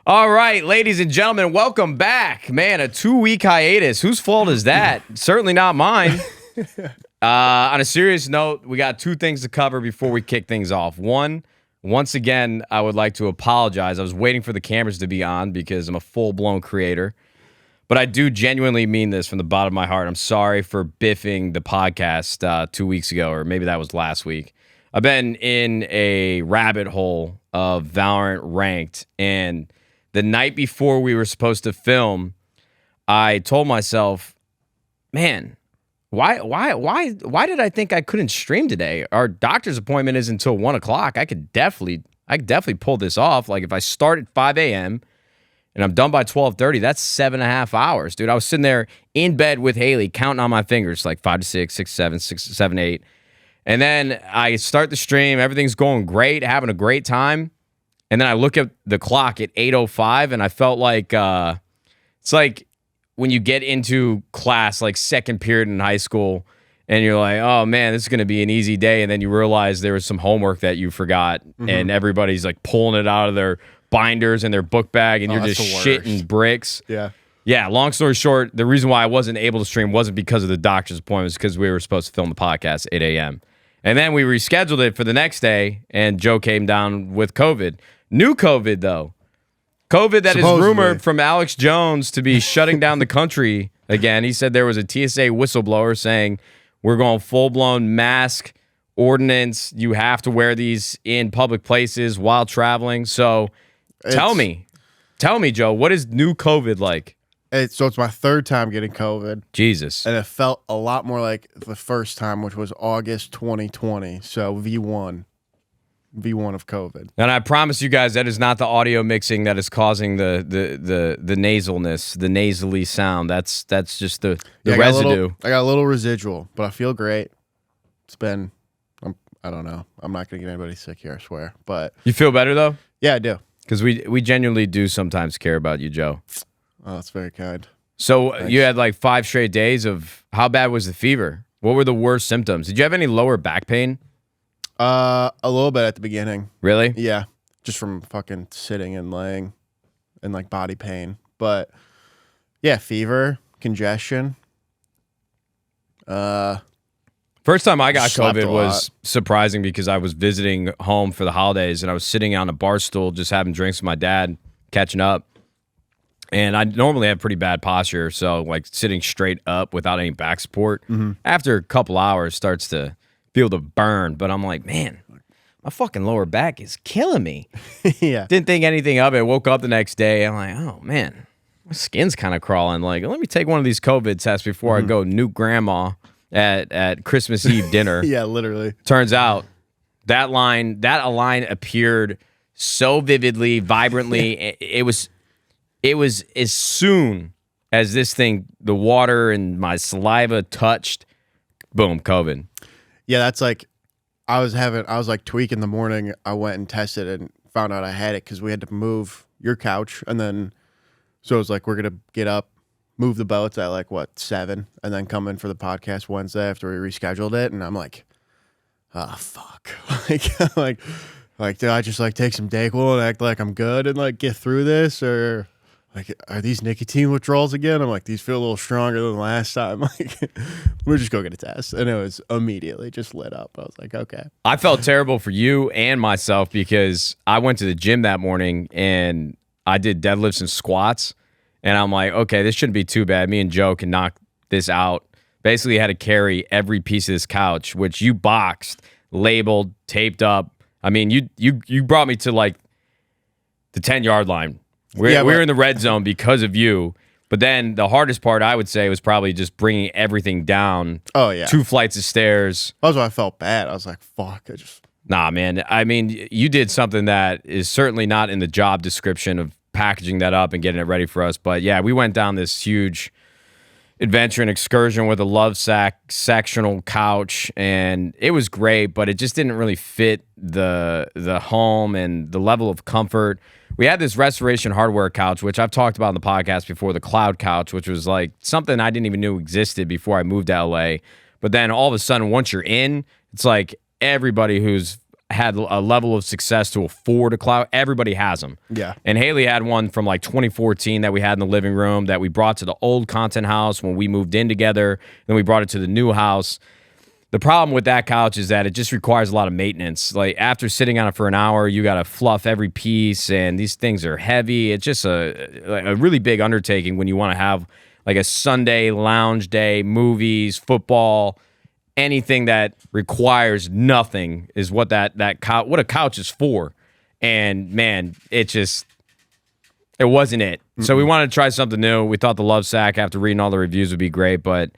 All right, ladies and gentlemen, welcome back. Man, a 2-week hiatus. Whose fault is that? Certainly not mine. On a serious note, we got two things to cover before we kick things off. One, once again, I would like to apologize. I was waiting for the cameras to be on because I'm a full-blown creator. But I do genuinely mean this from the bottom of my heart. I'm sorry for biffing the podcast 2 weeks ago, or maybe that was last week. I've been in a rabbit hole of Valorant Ranked, and the night before we were supposed to film, I told myself, man, why did I think I couldn't stream today? Our doctor's appointment is until 1 o'clock. I could definitely pull this off. Like if I start at 5 a.m. and I'm done by 12:30, that's 7.5 hours, dude. I was sitting there in bed with Haley, counting on my fingers, like 5 to 6, 6 to 7, 6 to 7, 8. And then I start the stream. Everything's going great, having a great time. And then I look at the clock at 8:05, and I felt like it's like when you get into class, like second period in high school, and you're like, oh, man, this is going to be an easy day. And then you realize there was some homework that you forgot, and everybody's like pulling it out of their binders and their book bag, and you're just shitting bricks. Yeah, long story short, the reason why I wasn't able to stream wasn't because of the doctor's appointment. It's because we were supposed to film the podcast at 8 a.m. And then we rescheduled it for the next day, and Joe came down with COVID. New COVID, though. COVID that is rumored from Alex Jones to be shutting down the country again. He said there was a TSA whistleblower saying, we're going full-blown mask ordinance. You have to wear these in public places while traveling. So tell me, Joe, what is new COVID like? So it's my third time getting COVID. Jesus. And it felt a lot more like the first time, which was August 2020. So V1 of COVID. And I promise you guys that is not the audio mixing that is causing the nasalness, the nasally sound. That's just the residue. I got a little residual, but I feel great. It's been, I don't know. I'm not going to get anybody sick here, I swear. But you feel better, though? Yeah, I do. Because we genuinely do sometimes care about you, Joe. Oh, that's very kind. So Thanks. You had like 5 straight days of, how bad was the fever? What were the worst symptoms? Did you have any lower back pain? A little bit at the beginning. Really? Yeah. Just from fucking sitting and laying and like body pain. But yeah, fever, congestion. First time I got COVID was surprising because I was visiting home for the holidays and I was sitting on a bar stool just having drinks with my dad, catching up. And I normally have pretty bad posture, so like sitting straight up without any back support, after a couple hours starts to feel the burn. But I'm like, man, my fucking lower back is killing me. Yeah. Didn't think anything of it. Woke up the next day. I'm like, oh, man, my skin's kind of crawling. Like, let me take one of these COVID tests before I go nuke grandma at Christmas Eve dinner. Yeah, literally. Turns out that line appeared so vividly, vibrantly. It was as soon as this thing, the water and my saliva touched, boom, COVID. Yeah, that's like, I was like tweaking in the morning. I went and tested and found out I had it because we had to move your couch. And then, so it was like, we're going to get up, move the boats at like, 7, and then come in for the podcast Wednesday after we rescheduled it. And I'm like, oh, fuck. like, did I just like take some Dayquil and act like I'm good and like get through this? Or like, are these nicotine withdrawals again? I'm like, these feel a little stronger than last time. Like, we'll just go get a test. And it was immediately just lit up. I was like, okay. I felt terrible for you and myself because I went to the gym that morning and I did deadlifts and squats. And I'm like, okay, this shouldn't be too bad. Me and Joe can knock this out. Basically had to carry every piece of this couch, which you boxed, labeled, taped up. I mean, you brought me to like the 10-yard line. We're in the red zone because of you. But then the hardest part, I would say, was probably just bringing everything down. Oh, yeah. 2 flights of stairs. That's why I felt bad. I was like, fuck. Nah, man. I mean, you did something that is certainly not in the job description of packaging that up and getting it ready for us. But yeah, we went down this huge adventure and excursion with a love sectional couch, and it was great, but it just didn't really fit the home and the level of comfort. We had this Restoration Hardware couch, which I've talked about in the podcast before, the Cloud Couch, which was like something I didn't even know existed before I moved to LA. But then all of a sudden, once you're in, it's like everybody who's had a level of success to afford a cloud. Everybody has them. Yeah. And Haley had one from like 2014 that we had in the living room that we brought to the old content house when we moved in together. Then we brought it to the new house. The problem with that couch is that it just requires a lot of maintenance. Like after sitting on it for an hour, you got to fluff every piece, and these things are heavy. It's just a really big undertaking when you want to have like a Sunday lounge day, movies, football, anything that requires nothing is what what a couch is for. And man, it wasn't it. So we wanted to try something new. We thought the Love Sack after reading all the reviews would be great, but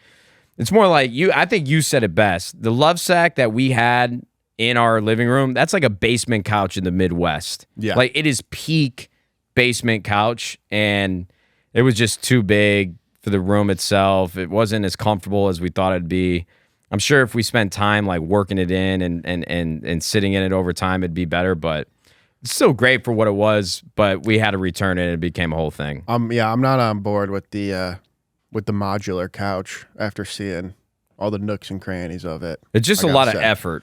it's more like I think you said it best. The Love Sack that we had in our living room, that's like a basement couch in the Midwest. Yeah. Like it is peak basement couch, and it was just too big for the room itself. It wasn't as comfortable as we thought it'd be. I'm sure if we spent time like working it in and sitting in it over time, it'd be better, but it's still great for what it was, but we had to return it and it became a whole thing. Yeah, I'm not on board with the modular couch after seeing all the nooks and crannies of it. It's just a lot of effort.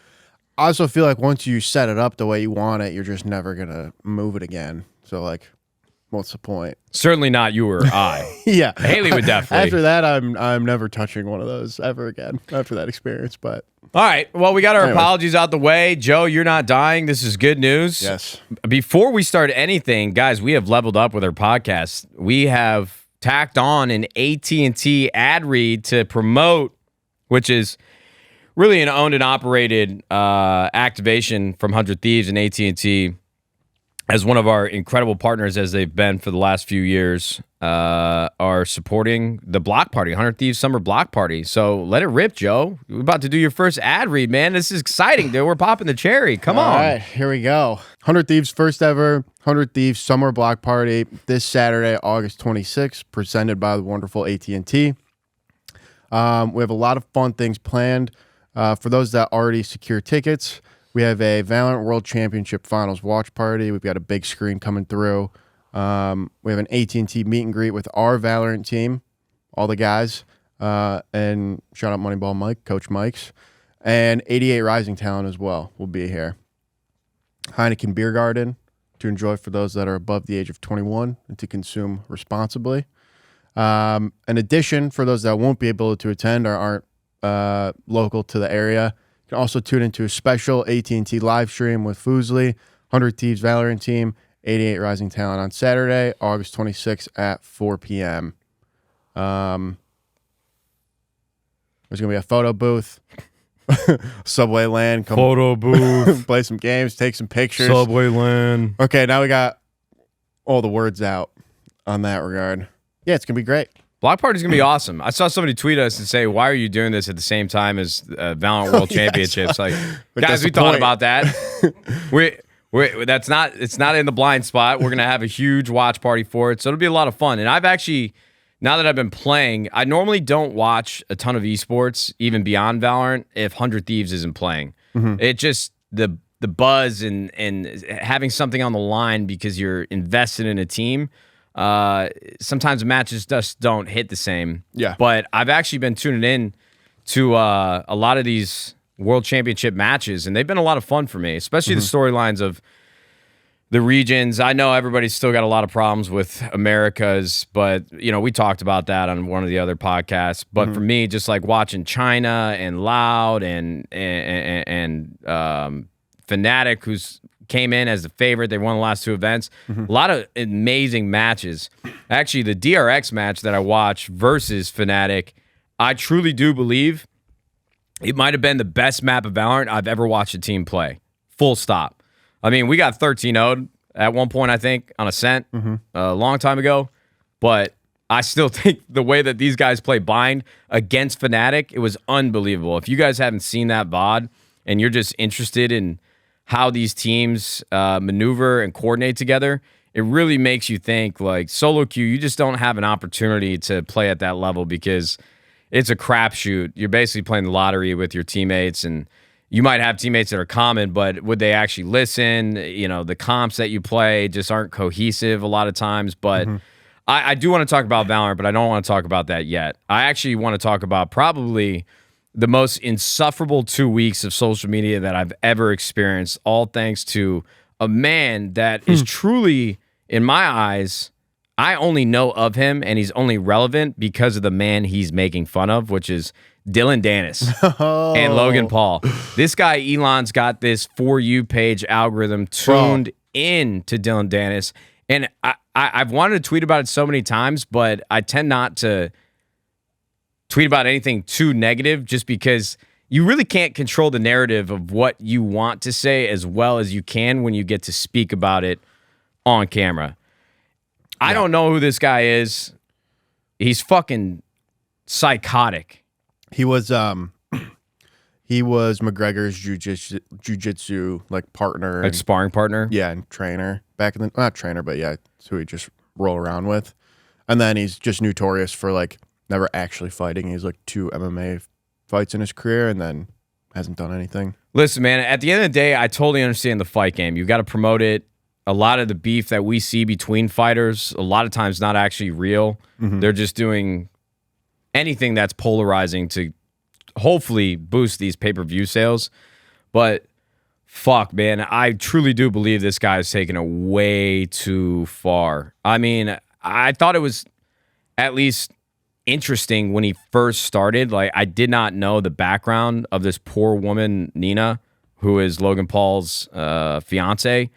I also feel like once you set it up the way you want it, you're just never going to move it again. So, like, what's the point? Certainly not you or I. Yeah. Haley would definitely. After that, I'm never touching one of those ever again after that experience. But all right. Well, we got our apologies out the way. Joe, you're not dying. This is good news. Yes. Before we start anything, guys, we have leveled up with our podcast. We have tacked on an AT&T ad read to promote, which is really an owned and operated activation from 100 Thieves and AT&T as one of our incredible partners, as they've been for the last few years, are supporting the block party, 100 Thieves Summer Block Party. So let it rip, Joe. We're about to do your first ad read, man. This is exciting, dude. We're popping the cherry. Come on. All right, here we go. 100 Thieves, first ever 100 Thieves Summer Block Party this Saturday, August 26th, presented by the wonderful AT&T. We have a lot of fun things planned. For those that already secure tickets, we have a Valorant World Championship Finals watch party. We've got a big screen coming through. We have an AT&T meet and greet with our Valorant team, all the guys. And shout out Moneyball Mike, Coach Mike's. And 88 Rising Talent as well will be here. Heineken Beer Garden to enjoy for those that are above the age of 21 and to consume responsibly. In addition, for those that won't be able to attend or aren't local to the area, you can also tune into a special AT&T live stream with Fousey, 100 Thieves Valorant Team, 88 Rising Talent on Saturday, August 26th at 4 p.m. There's going to be a photo booth, Subway Land. Come Photo booth. Play some games, take some pictures. Subway Land. Okay, now we got all the words out on that regard. Yeah, it's going to be great. Block Party's going to be awesome. I saw somebody tweet us and say, why are you doing this at the same time as Valorant World Championships? Like, guys, we thought about that. It's not in the blind spot. We're going to have a huge watch party for it. So it'll be a lot of fun. And I've actually, now that I've been playing, I normally don't watch a ton of esports, even beyond Valorant, if 100 Thieves isn't playing. Mm-hmm. It just, the buzz and having something on the line because you're invested in a team, sometimes the matches just don't hit the same. Yeah. But I've actually been tuning in to a lot of these World Championship matches, and they've been a lot of fun for me, especially the storylines of the regions. I know everybody's still got a lot of problems with Americas, but, you know, we talked about that on one of the other podcasts. But for me, just like watching China and Loud and Fnatic, who's came in as the favorite. They won the last two events. A lot of amazing matches. Actually, the DRX match that I watched versus Fnatic, I truly do believe it might have been the best map of Valorant I've ever watched a team play. Full stop. I mean, we got 13-0'd at one point, I think, on Ascent a long time ago. But I still think the way that these guys play Bind against Fnatic, it was unbelievable. If you guys haven't seen that VOD and you're just interested in how these teams maneuver and coordinate together, it really makes you think, like, solo queue, you just don't have an opportunity to play at that level because it's a crapshoot. You're basically playing the lottery with your teammates, and you might have teammates that are common, but would they actually listen? You know, the comps that you play just aren't cohesive a lot of times. But I do want to talk about Valorant, but I don't want to talk about that yet. I actually want to talk about probably the most insufferable 2 weeks of social media that I've ever experienced, all thanks to a man that is truly, in my eyes, I only know of him, and he's only relevant because of the man he's making fun of, which is Dillon Danis and Logan Paul. This guy, Elon's got this For You page algorithm tuned in to Dillon Danis, and I've wanted to tweet about it so many times, but I tend not to tweet about anything too negative just because you really can't control the narrative of what you want to say as well as you can when you get to speak about it on camera. Yeah. I don't know who this guy is. He's fucking psychotic. He was McGregor's jiu-jitsu like partner, like sparring partner. Yeah, and trainer back in the not trainer, but yeah, it's who he just roll around with. And then he's just notorious for like never actually fighting. He's like 2 MMA fights in his career and then hasn't done anything. Listen, man, at the end of the day, I totally understand the fight game. You've got to promote it. A lot of the beef that we see between fighters, a lot of times not actually real. Mm-hmm. They're just doing anything that's polarizing to hopefully boost these pay-per-view sales. But fuck, man, I truly do believe this guy is taking it way too far. I mean, I thought it was at least interesting when he first started. Like, I did not know the background of this poor woman, Nina, who is Logan Paul's fiance.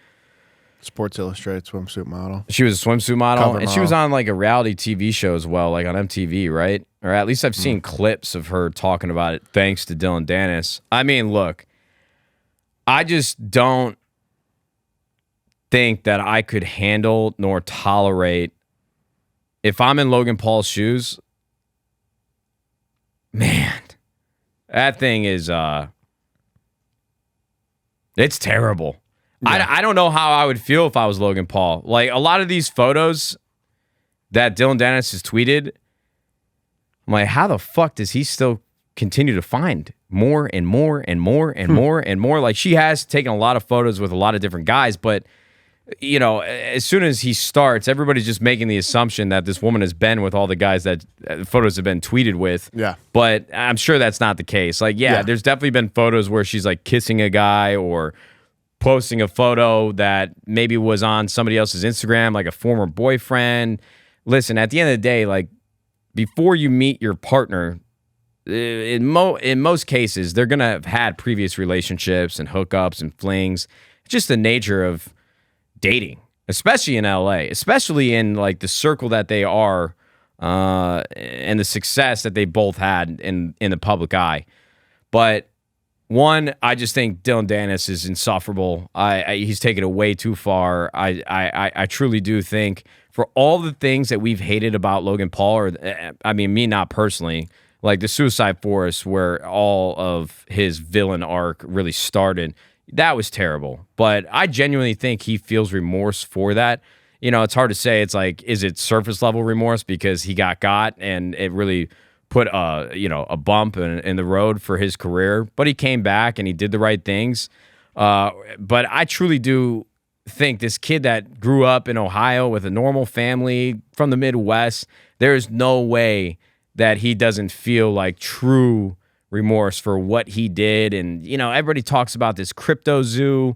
Sports Illustrated swimsuit model. She was a swimsuit model, and she was on like a reality TV show as well, like on MTV, right? Or at least I've seen clips of her talking about it thanks to Dillon Danis. I mean, look, I just don't think that I could handle nor tolerate, if I'm in Logan Paul's shoes, man, that thing is, it's terrible. Yeah. I don't know how I would feel if I was Logan Paul. Like, a lot of these photos that Dillon Danis has tweeted, I'm like, how the fuck does he still continue to find more and more and more and more and more? Like, she has taken a lot of photos with a lot of different guys, but, you know, as soon as he starts, everybody's just making the assumption that this woman has been with all the guys that photos have been tweeted with. Yeah. But I'm sure that's not the case. Like, yeah, there's definitely been photos where she's, like, kissing a guy or posting a photo that maybe was on somebody else's Instagram, like a former boyfriend. Listen, at the end of the day, like, before you meet your partner, in most cases, they're going to have had previous relationships and hookups and flings. It's just the nature of dating, especially in LA, especially in, like, the circle that they are and the success that they both had in the public eye. But one, I just think Dillon Danis is insufferable. He's taken it way too far. I truly do think, for all the things that we've hated about Logan Paul, or I mean, me not personally, like the Suicide Forest, where all of his villain arc really started, that was terrible. But I genuinely think he feels remorse for that. You know, it's hard to say. It's like, is it surface level remorse because he got and it really put a bump in the road for his career, but he came back and he did the right things. But I truly do think this kid that grew up in Ohio with a normal family from the Midwest, there's no way that he doesn't feel like true remorse for what he did. And, you know, everybody talks about this crypto zoo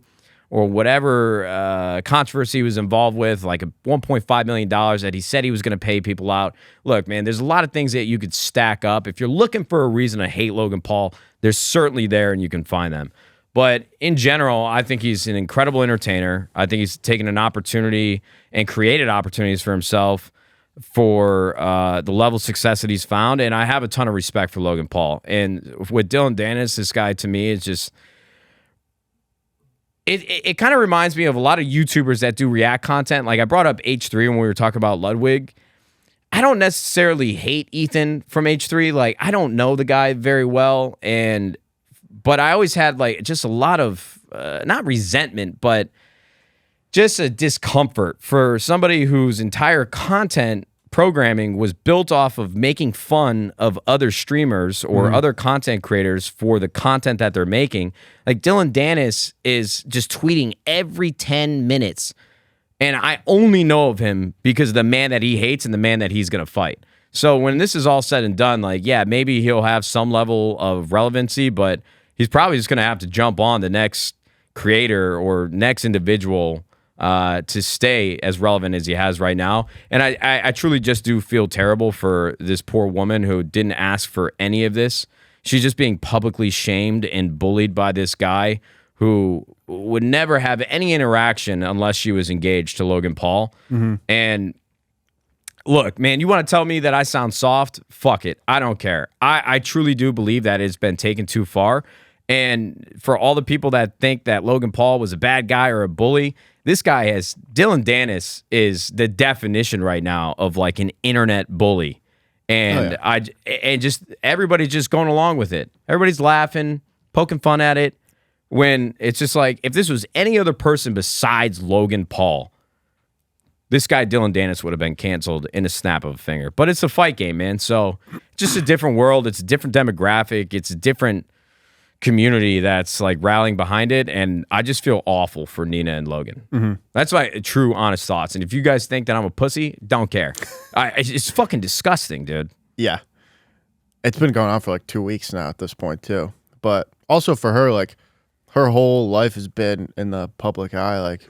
or whatever controversy he was involved with, like a $1.5 million that he said he was going to pay people out. Look, man, there's a lot of things that you could stack up. If you're looking for a reason to hate Logan Paul, there's certainly there and you can find them. But in general, I think he's an incredible entertainer. I think he's taken an opportunity and created opportunities for himself for the level of success that he's found. And I have a ton of respect for Logan Paul. And with Dillon Danis, this guy to me is just... It kind of reminds me of a lot of YouTubers that do React content. Like, I brought up H3 when we were talking about Ludwig. I don't necessarily hate Ethan from H3. Like, I don't know the guy very well, but I always had, like, just a lot of not resentment, but just a discomfort for somebody whose entire content programming was built off of making fun of other streamers or other content creators for the content that they're making. Like, Dillon Danis is just tweeting every 10 minutes, and I only know of him because of the man that he hates and the man that he's going to fight. So when this is all said and done, like, yeah, maybe he'll have some level of relevancy, but he's probably just going to have to jump on the next creator or next individual to stay as relevant as he has right now. And I truly just do feel terrible for this poor woman who didn't ask for any of this. She's just being publicly shamed and bullied by this guy who would never have any interaction unless she was engaged to Logan Paul. And look, man, you want to tell me that I sound soft? Fuck it. I don't care. I truly do believe that it's been taken too far. And for all the people that think that Logan Paul was a bad guy or a bully, this guy Dillon Danis is the definition right now of like an internet bully. And just everybody's just going along with it. Everybody's laughing, poking fun at it. When it's just like, if this was any other person besides Logan Paul, this guy Dillon Danis would have been canceled in a snap of a finger. But it's a fight game, man. So just a different world. It's a different demographic. It's a different community that's like rallying behind it. And I just feel awful for Nina and Logan. That's my true, honest thoughts. And if you guys think that I'm a pussy, don't care. It's fucking disgusting, dude. Yeah. It's been going on for like 2 weeks now at this point, too. But also for her, like, her whole life has been in the public eye. Like,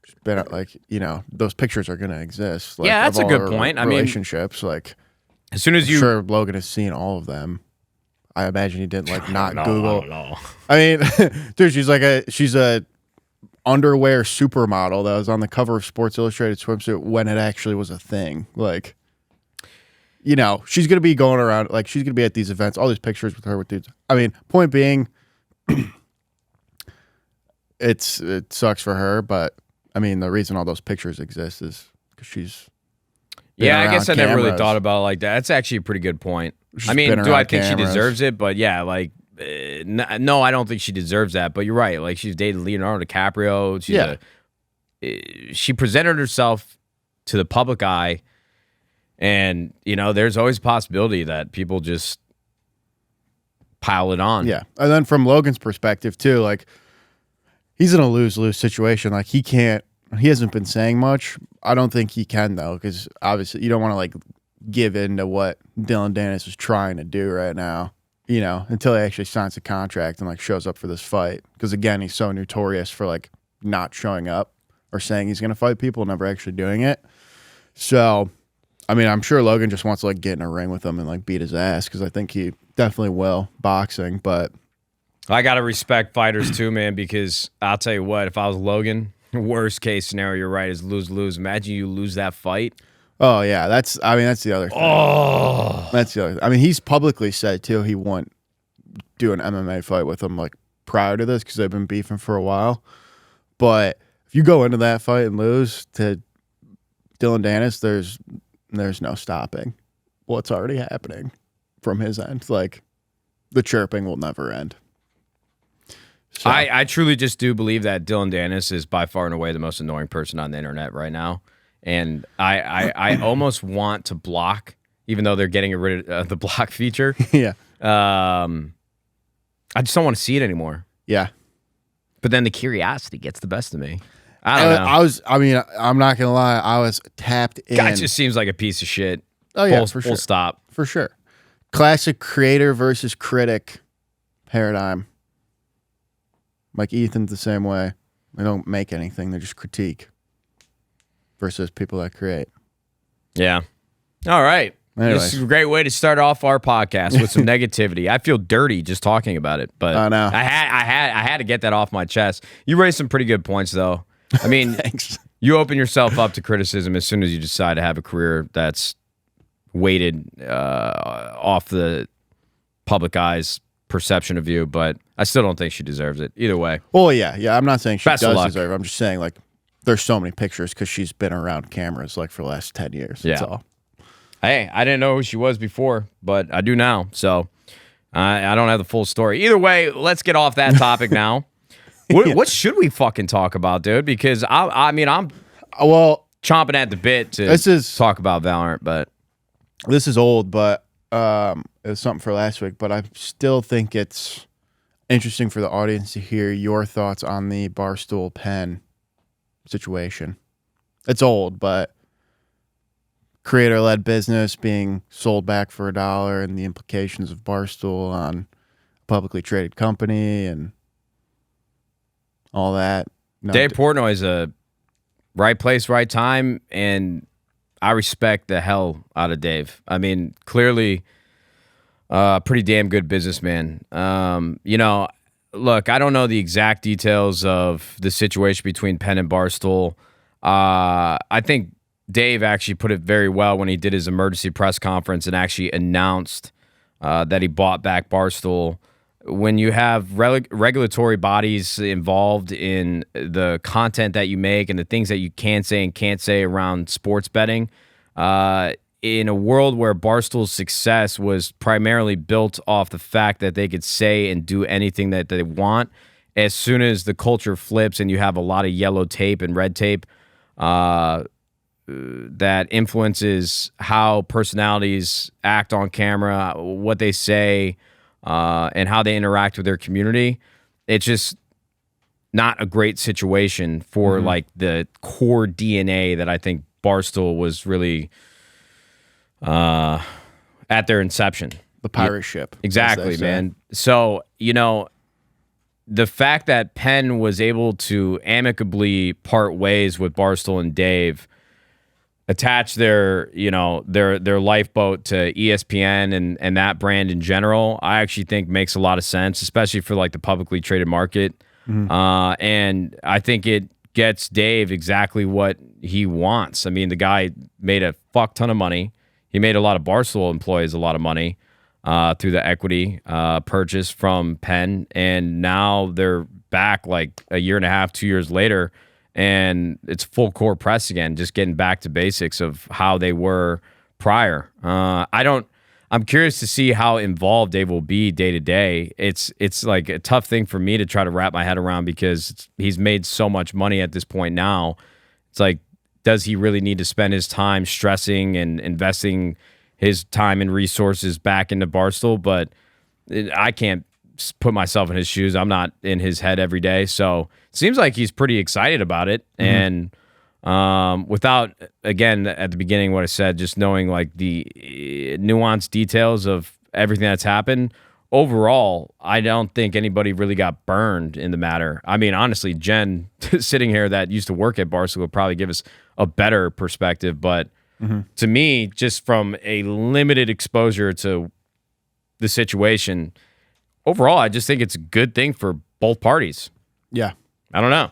she's been like, you know, those pictures are going to exist. Like, yeah, that's a good point. Relationships, like, as soon as I'm sure Logan has seen all of them. I imagine he didn't like not Google. No. I mean, dude, she's a underwear supermodel that was on the cover of Sports Illustrated swimsuit when it actually was a thing. Like, you know, she's gonna be going around, like, she's gonna be at these events, all these pictures with her with dudes. I mean, point being, it sucks for her, but I mean, the reason all those pictures exist is because she's I guess I never really thought about it like that. That's actually a pretty good point. I mean, do I think she deserves it? But yeah, like, no, I don't think she deserves that. But you're right. Like, she's dated Leonardo DiCaprio. She presented herself to the public eye, and you know, there's always a possibility that people just pile it on. Yeah, and then from Logan's perspective too, like, he's in a lose-lose situation. Like, he hasn't been saying much. I don't think he can, though, because obviously you don't want to like give in to what Dillon Danis is trying to do right now, you know, until he actually signs a contract and like shows up for this fight. Because again, he's so notorious for like not showing up or saying he's going to fight people, never actually doing it. So, I mean, I'm sure Logan just wants to like get in a ring with him and like beat his ass, because I think he definitely will boxing. But I got to respect fighters too, man, because I'll tell you what, if I was Logan, worst case scenario, you're right, is lose-lose. Imagine you lose that fight. Oh, yeah. That's the other thing. Oh. That's the other thing. I mean, he's publicly said, too, he won't do an MMA fight with him, like, prior to this, because they've been beefing for a while. But if you go into that fight and lose to Dillon Danis, there's no stopping what's already happening from his end. Like, the chirping will never end. So. I truly just do believe that Dillon Danis is by far and away the most annoying person on the internet right now. And I almost want to block, even though they're getting rid of the block feature. Yeah. I just don't want to see it anymore. Yeah. But then the curiosity gets the best of me. I don't know. I'm not going to lie. I was tapped in. Guy just seems like a piece of shit. Oh, yeah, for sure. Full stop. For sure. Classic creator versus critic paradigm. Like Ethan's the same way. They don't make anything. They just critique. Versus people that create. Yeah. All right. Anyways. This is a great way to start off our podcast with some negativity. I feel dirty just talking about it, but I know. I had to get that off my chest. You raised some pretty good points, though. I mean, Thanks. You open yourself up to criticism as soon as you decide to have a career that's weighted off the public eye's perception of you, but I still don't think she deserves it. Either way. Well, yeah. I'm not saying she Best of does luck. deserve it. I'm just saying, like, there's so many pictures because she's been around cameras, like, for the last 10 years. Yeah. That's all. Hey, I didn't know who she was before, but I do now. So I don't have the full story. Either way, let's get off that topic now. What should we fucking talk about, dude? Because I'm chomping at the bit to talk about Valorant, but this is old, but it was something for last week. But I still think it's interesting for the audience to hear your thoughts on the Barstool pen situation. It's old, but creator-led business being sold back for $1 and the implications of Barstool on a publicly traded company and all that. No, Dave Portnoy's a right place, right time, and I respect the hell out of Dave. I mean, clearly pretty damn good businessman. You know, look, I don't know the exact details of the situation between Penn and Barstool. I think Dave actually put it very well when he did his emergency press conference and actually announced that he bought back Barstool. When you have regulatory bodies involved in the content that you make and the things that you can say and can't say around sports betting, in a world where Barstool's success was primarily built off the fact that they could say and do anything that they want, as soon as the culture flips and you have a lot of yellow tape and red tape that influences how personalities act on camera, what they say, and how they interact with their community, it's just not a great situation for like the core DNA that I think Barstool was really at their inception. The pirate ship. Exactly, man. So, you know, the fact that Penn was able to amicably part ways with Barstool and Dave, attach their, you know, their lifeboat to ESPN and that brand in general, I actually think makes a lot of sense, especially for like the publicly traded market. And I think it gets Dave exactly what he wants. I mean, the guy made a fuck ton of money. He made a lot of Barstool employees a lot of money through the equity purchase from Penn, and now they're back like a year and a half, 2 years later, and it's full court press again, just getting back to basics of how they were prior. I'm curious to see how involved Dave will be day to day. It's like a tough thing for me to try to wrap my head around because he's made so much money at this point now. It's like, does he really need to spend his time stressing and investing his time and resources back into Barstool? But I can't put myself in his shoes. I'm not in his head every day. So it seems like he's pretty excited about it. And without, again, at the beginning, what I said, just knowing like the nuanced details of everything that's happened, overall, I don't think anybody really got burned in the matter. I mean, honestly, Jen sitting here that used to work at Barstool would probably give us a better perspective. But to me, just from a limited exposure to the situation, overall, I just think it's a good thing for both parties. Yeah. I don't know.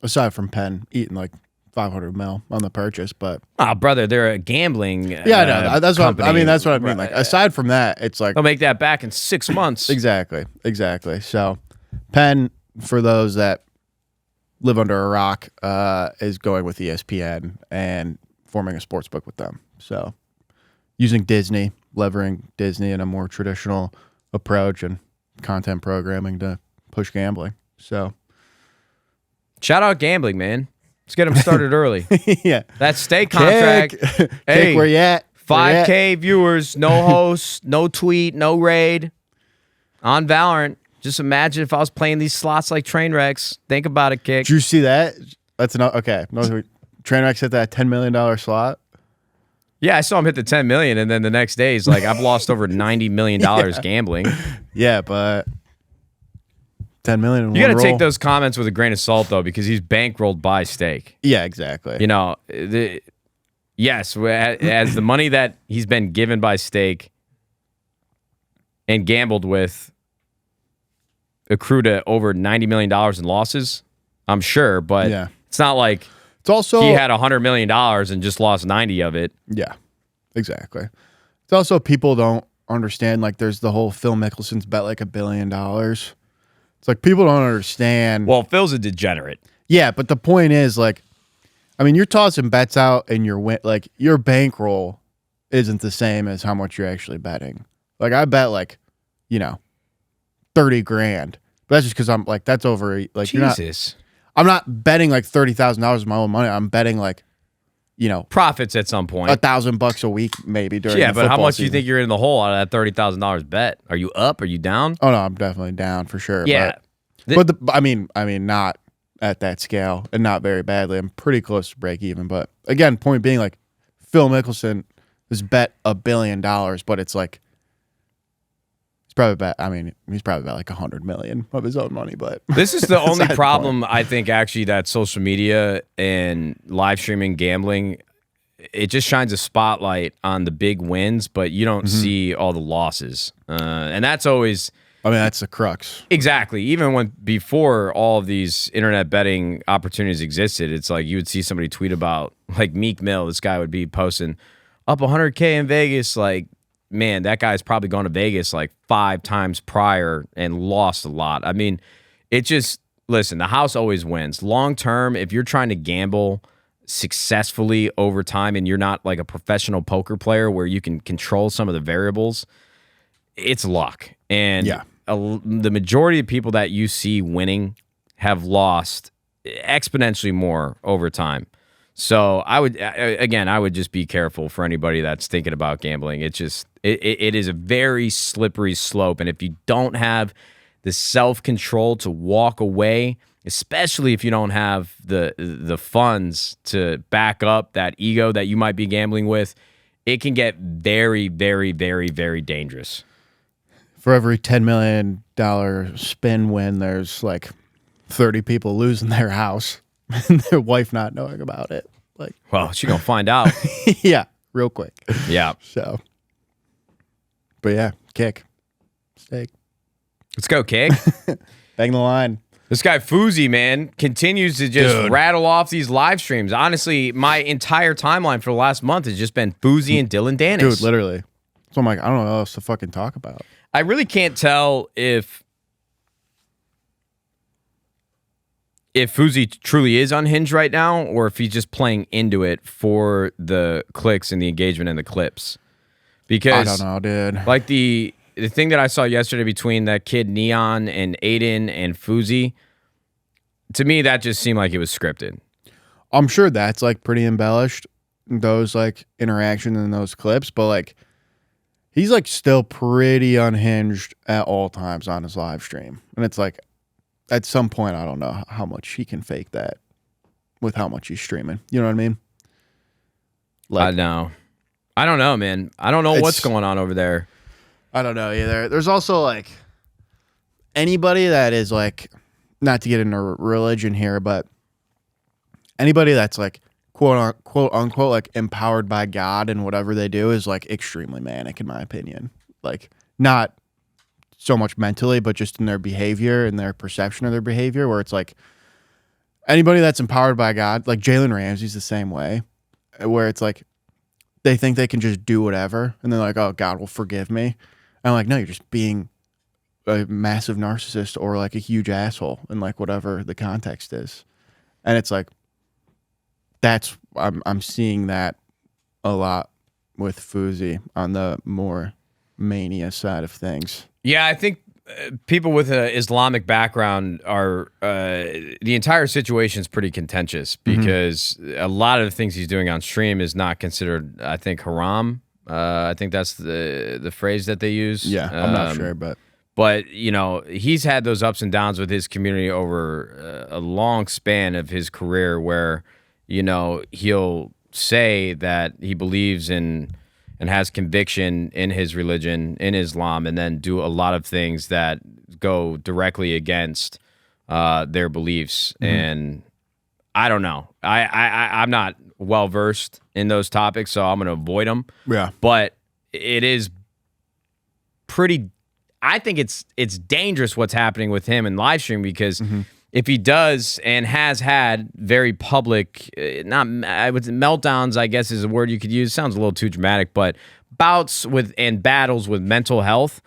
Aside from Penn eating like $500 million on the purchase, but brother, they're a gambling. Yeah, I know. That's what I mean. That's what I mean. Like, aside from that, it's like they'll make that back in 6 months. Exactly. So, Penn, for those that live under a rock, is going with ESPN and forming a sports book with them. So, using Disney, leveraging Disney in a more traditional approach and content programming to push gambling. So, shout out gambling, man. Let's get them started early. Yeah. That stake contract. Hey, where you at? 5K viewers, no host, no tweet, no raid on Valorant. Just imagine if I was playing these slots like train wrecks. Think about it, Kick. Did you see that? That's enough. Okay. Trainwrecks hit that $10 million slot. Yeah, I saw him hit the 10 million, and then the next day he's like, I've lost over $90 million gambling. Yeah, but 10 million. You got to take those comments with a grain of salt, though, because he's bankrolled by stake. Yeah, exactly. You know, yes, as the money that he's been given by stake and gambled with accrued to over $90 million in losses, I'm sure, but it's not like it's also he had $100 million and just lost 90 of it. Yeah, exactly. It's also people don't understand, like, there's the whole Phil Mickelson's bet like $1 billion. It's like people don't understand. Well, Phil's a degenerate. Yeah, but the point is, like, I mean, you're tossing bets out and like your bankroll isn't the same as how much you're actually betting. Like, I bet like, you know, 30 grand. But that's just because I'm like, that's over, like, Jesus. I'm not betting like $30,000 of my own money. I'm betting like, you know, profits at some point. $1,000 a week maybe during the but how much season. do you think you're in the hole out of that $30,000 bet? Are you up? Are you down? Oh no, I'm definitely down for sure. Yeah. I mean not at that scale and not very badly. I'm pretty close to break even. But again, point being, like, Phil Mickelson has bet $1 billion, but it's like he's probably bet like $100 million of his own money. But this is the only problem I think actually that social media and live streaming gambling, it just shines a spotlight on the big wins, but you don't see all the losses, and that's always. I mean, that's the crux. Exactly. Even before all of these internet betting opportunities existed, it's like you would see somebody tweet about like Meek Mill. This guy would be posting up 100K in Vegas. Like, man, that guy's probably gone to Vegas like 5 times prior and lost a lot. I mean, listen, the house always wins. Long term, if you're trying to gamble successfully over time and you're not like a professional poker player where you can control some of the variables, it's luck. And the majority of people that you see winning have lost exponentially more over time. So I would just be careful for anybody that's thinking about gambling. It is a very slippery slope. And if you don't have the self-control to walk away, especially if you don't have the funds to back up that ego that you might be gambling with, it can get very, very, very, very dangerous. For every $10 million spin win, there's like 30 people losing their house and their wife not knowing about it. Like, well, she's gonna find out. Yeah, real quick. Yeah. So, but yeah, kick, steak. Let's go, kick. Bang the line. This guy Fousey, man, continues to just rattle off these live streams. Honestly, my entire timeline for the last month has just been Fousey and Dillon Danis. Dude, literally. So I'm like, I don't know what else to fucking talk about. I really can't tell if Fousey truly is unhinged right now or if he's just playing into it for the clicks and the engagement and the clips. Because I don't know, dude. Like the thing that I saw yesterday between that kid Neon and Aiden and Fousey, to me that just seemed like it was scripted. I'm sure that's like pretty embellished, those like interactions in those clips, but like he's like still pretty unhinged at all times on his live stream. And it's like at some point, I don't know how much he can fake that with how much he's streaming. You know what I mean? Like, I know. I don't know, man. I don't know what's going on over there. I don't know either. There's also like anybody that is like, not to get into religion here, but anybody that's like quote unquote like empowered by God and whatever they do is like extremely manic in my opinion. Like not so much mentally, but just in their behavior and their perception of their behavior, where it's like anybody that's empowered by God, like Jalen Ramsey's the same way, where it's like they think they can just do whatever and they're like, oh, God will forgive me. And I'm like, no, you're just being a massive narcissist or like a huge asshole in like whatever the context is. And it's like, I'm seeing that a lot with Fousey on the more mania side of things. Yeah, I think people with an Islamic background are the entire situation is pretty contentious because a lot of the things he's doing on stream is not considered, I think, haram. I think that's the phrase that they use. Yeah, I'm not sure, but you know, he's had those ups and downs with his community over a long span of his career where, you know, he'll say that he believes in and has conviction in his religion, in Islam, and then do a lot of things that go directly against their beliefs. And I don't know. I'm not well versed in those topics, so I'm going to avoid them. Yeah. But it is pretty. I think it's dangerous what's happening with him in live stream because if he does and has had very public, meltdowns, I guess is a word you could use. Sounds a little too dramatic, but bouts with and battles with mental health.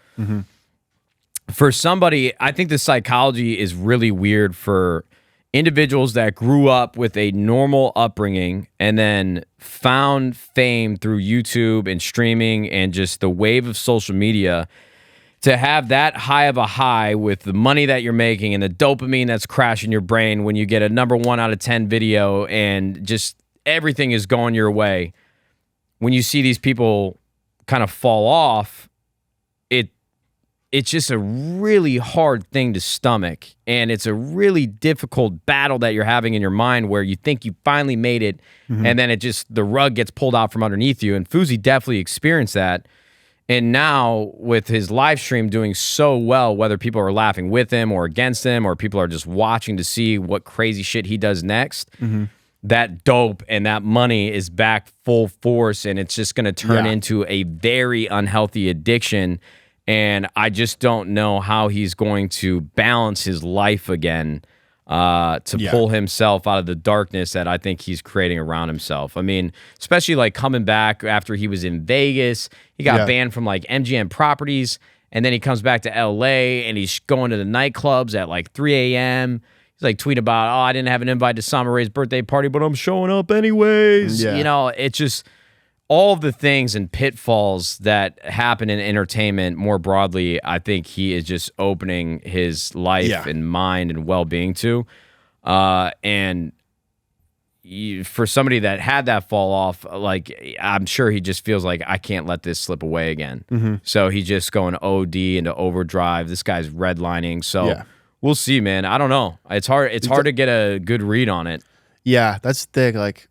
For somebody, I think the psychology is really weird for individuals that grew up with a normal upbringing and then found fame through YouTube and streaming and just the wave of social media. To have that high of a high with the money that you're making and the dopamine that's crashing your brain when you get a number 1 out of 10 video and just everything is going your way. When you see these people kind of fall off, it's just a really hard thing to stomach, and it's a really difficult battle that you're having in your mind where you think you finally made it, and then the rug gets pulled out from underneath you. And Fousey definitely experienced that. And now with his live stream doing so well, whether people are laughing with him or against him, or people are just watching to see what crazy shit he does next, that dope and that money is back full force, and it's just going to turn into a very unhealthy addiction. And I just don't know how he's going to balance his life again to pull himself out of the darkness that I think he's creating around himself. I mean, especially like coming back after he was in Vegas, he got banned from like MGM properties, and then he comes back to LA and he's going to the nightclubs at like 3 a.m. He's like tweeting about, oh, I didn't have an invite to Summer Ray's birthday party, but I'm showing up anyways. Yeah. You know, it's just all of the things and pitfalls that happen in entertainment more broadly. I think he is just opening his life and mind and well-being to. And for somebody that had that fall off, like, I'm sure he just feels like, I can't let this slip away again. So he's just going OD into overdrive. This guy's redlining. So we'll see, man. I don't know. It's hard to get a good read on it. Yeah, that's the thing. Like,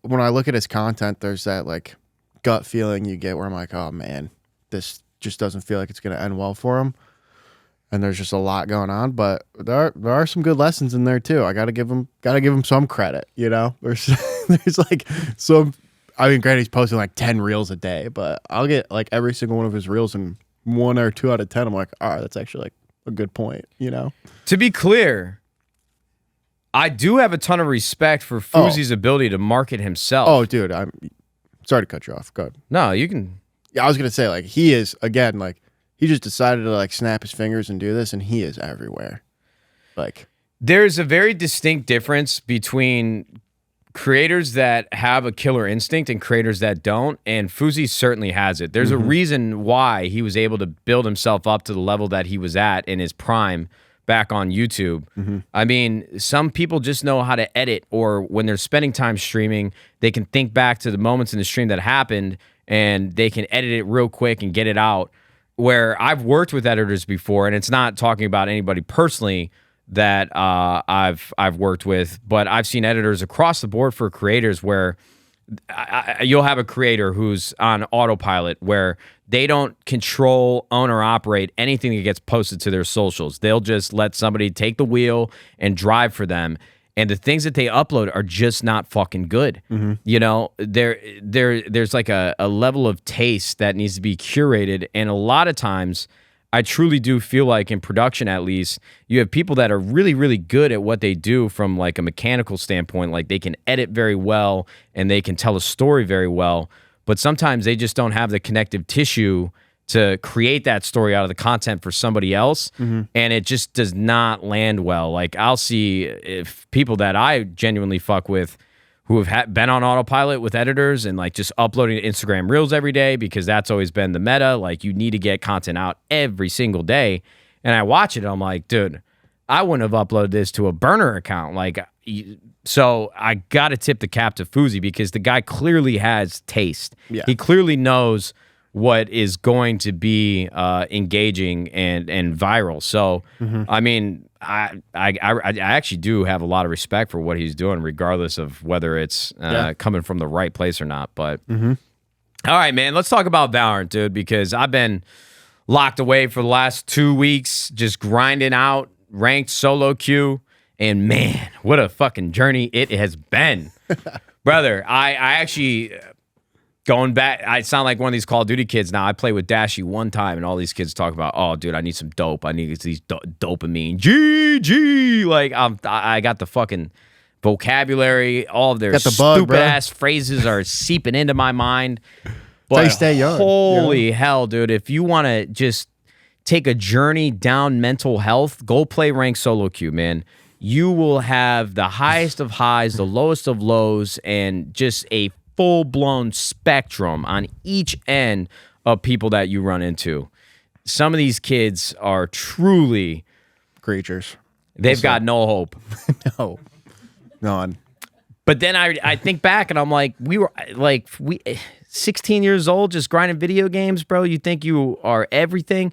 when I look at his content, there's that like gut feeling you get where I'm like, oh man, this just doesn't feel like it's going to end well for him. And there's just a lot going on, but there are some good lessons in there too. I gotta give him some credit. You know, there's like some. I mean, granted, he's posting like 10 reels a day, but I'll get like every single one of his reels, and 1 or 2 out of 10, I'm like, all right, that's actually like a good point. You know, to be clear, I do have a ton of respect for Fousey's ability to market himself. Oh, dude, I'm sorry to cut you off. Go ahead. No, you can. Yeah, I was gonna say, like, he is, again, like, he just decided to like snap his fingers and do this, and he is everywhere. Like, there's a very distinct difference between creators that have a killer instinct and creators that don't, and Fousey certainly has it. There's a reason why he was able to build himself up to the level that he was at in his prime back on YouTube. I mean, some people just know how to edit, or when they're spending time streaming, they can think back to the moments in the stream that happened, and they can edit it real quick and get it out. Where I've worked with editors before, and it's not talking about anybody personally that I've worked with, but I've seen editors across the board for creators where you'll have a creator who's on autopilot where they don't control, own, or operate anything that gets posted to their socials. They'll just let somebody take the wheel and drive for them. And the things that they upload are just not fucking good. You know, there's like a level of taste that needs to be curated. And a lot of times, I truly do feel like in production, at least, you have people that are really, really good at what they do from like a mechanical standpoint. Like they can edit very well and they can tell a story very well. But sometimes they just don't have the connective tissue to create that story out of the content for somebody else, and it just does not land well. Like, I'll see if people that I genuinely fuck with who have been on autopilot with editors and like just uploading to Instagram Reels every day, because that's always been the meta. Like, you need to get content out every single day. And I watch it, I'm like, dude, I wouldn't have uploaded this to a burner account. Like, so I got to tip the cap to Fousey, because the guy clearly has taste. Yeah. He clearly knows what is going to be engaging and viral. So, I mean, I actually do have a lot of respect for what he's doing, regardless of whether it's coming from the right place or not. But all right, man, let's talk about Valorant, dude, because I've been locked away for the last 2 weeks, just grinding out ranked solo queue, and man, what a fucking journey it has been. Brother, I actually... Going back, I sound like one of these Call of Duty kids now. I played with Dashy one time, and all these kids talk about, oh, dude, I need some dope. I need these dopamine. GG. Like, I got the fucking vocabulary. All of their stupid-ass phrases are seeping into my mind. But you stay young. Holy hell, dude. If you want to just take a journey down mental health, go play ranked solo queue, man. You will have the highest of highs, the lowest of lows, and just a full-blown spectrum on each end of people that you run into. Some of these kids are truly creatures. They've got no hope. No. None. But then I think back and I'm like, 16 years old, just grinding video games, bro. You think you are everything.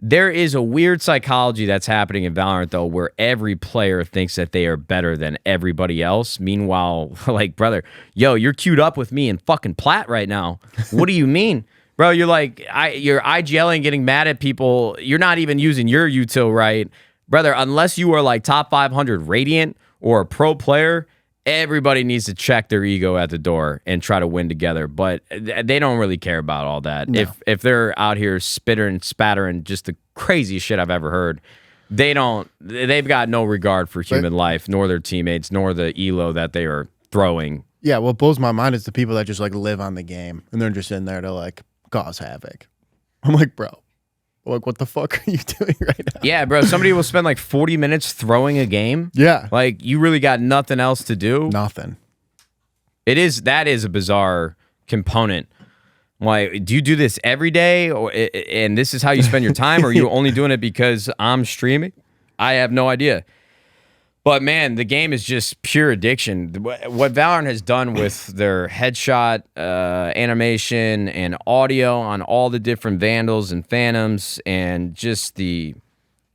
There is a weird psychology that's happening in Valorant, though, where every player thinks that they are better than everybody else. Meanwhile, like, brother, yo, you're queued up with me in fucking plat right now. What do you mean? Bro, you're like, you're IGLing, getting mad at people. You're not even using your util right. Brother, unless you are like top 500 Radiant or a pro player, everybody needs to check their ego at the door and try to win together. But they don't really care about all that. No. If they're out here spittering, spattering, just the craziest shit I've ever heard, they've got no regard for human life, nor their teammates, nor the elo that they are throwing. Yeah, what blows my mind is the people that just like live on the game and they're just in there to like cause havoc. I'm like, bro, like, what the fuck are you doing right now? Yeah, bro. Somebody will spend like 40 minutes throwing a game. Yeah. Like, you really got nothing else to do. Nothing. That is a bizarre component. Like, do you do this every day, and this is how you spend your time, or are you only doing it because I'm streaming? I have no idea. But, man, the game is just pure addiction. What Valorant has done with their headshot animation and audio on all the different Vandals and Phantoms, and just the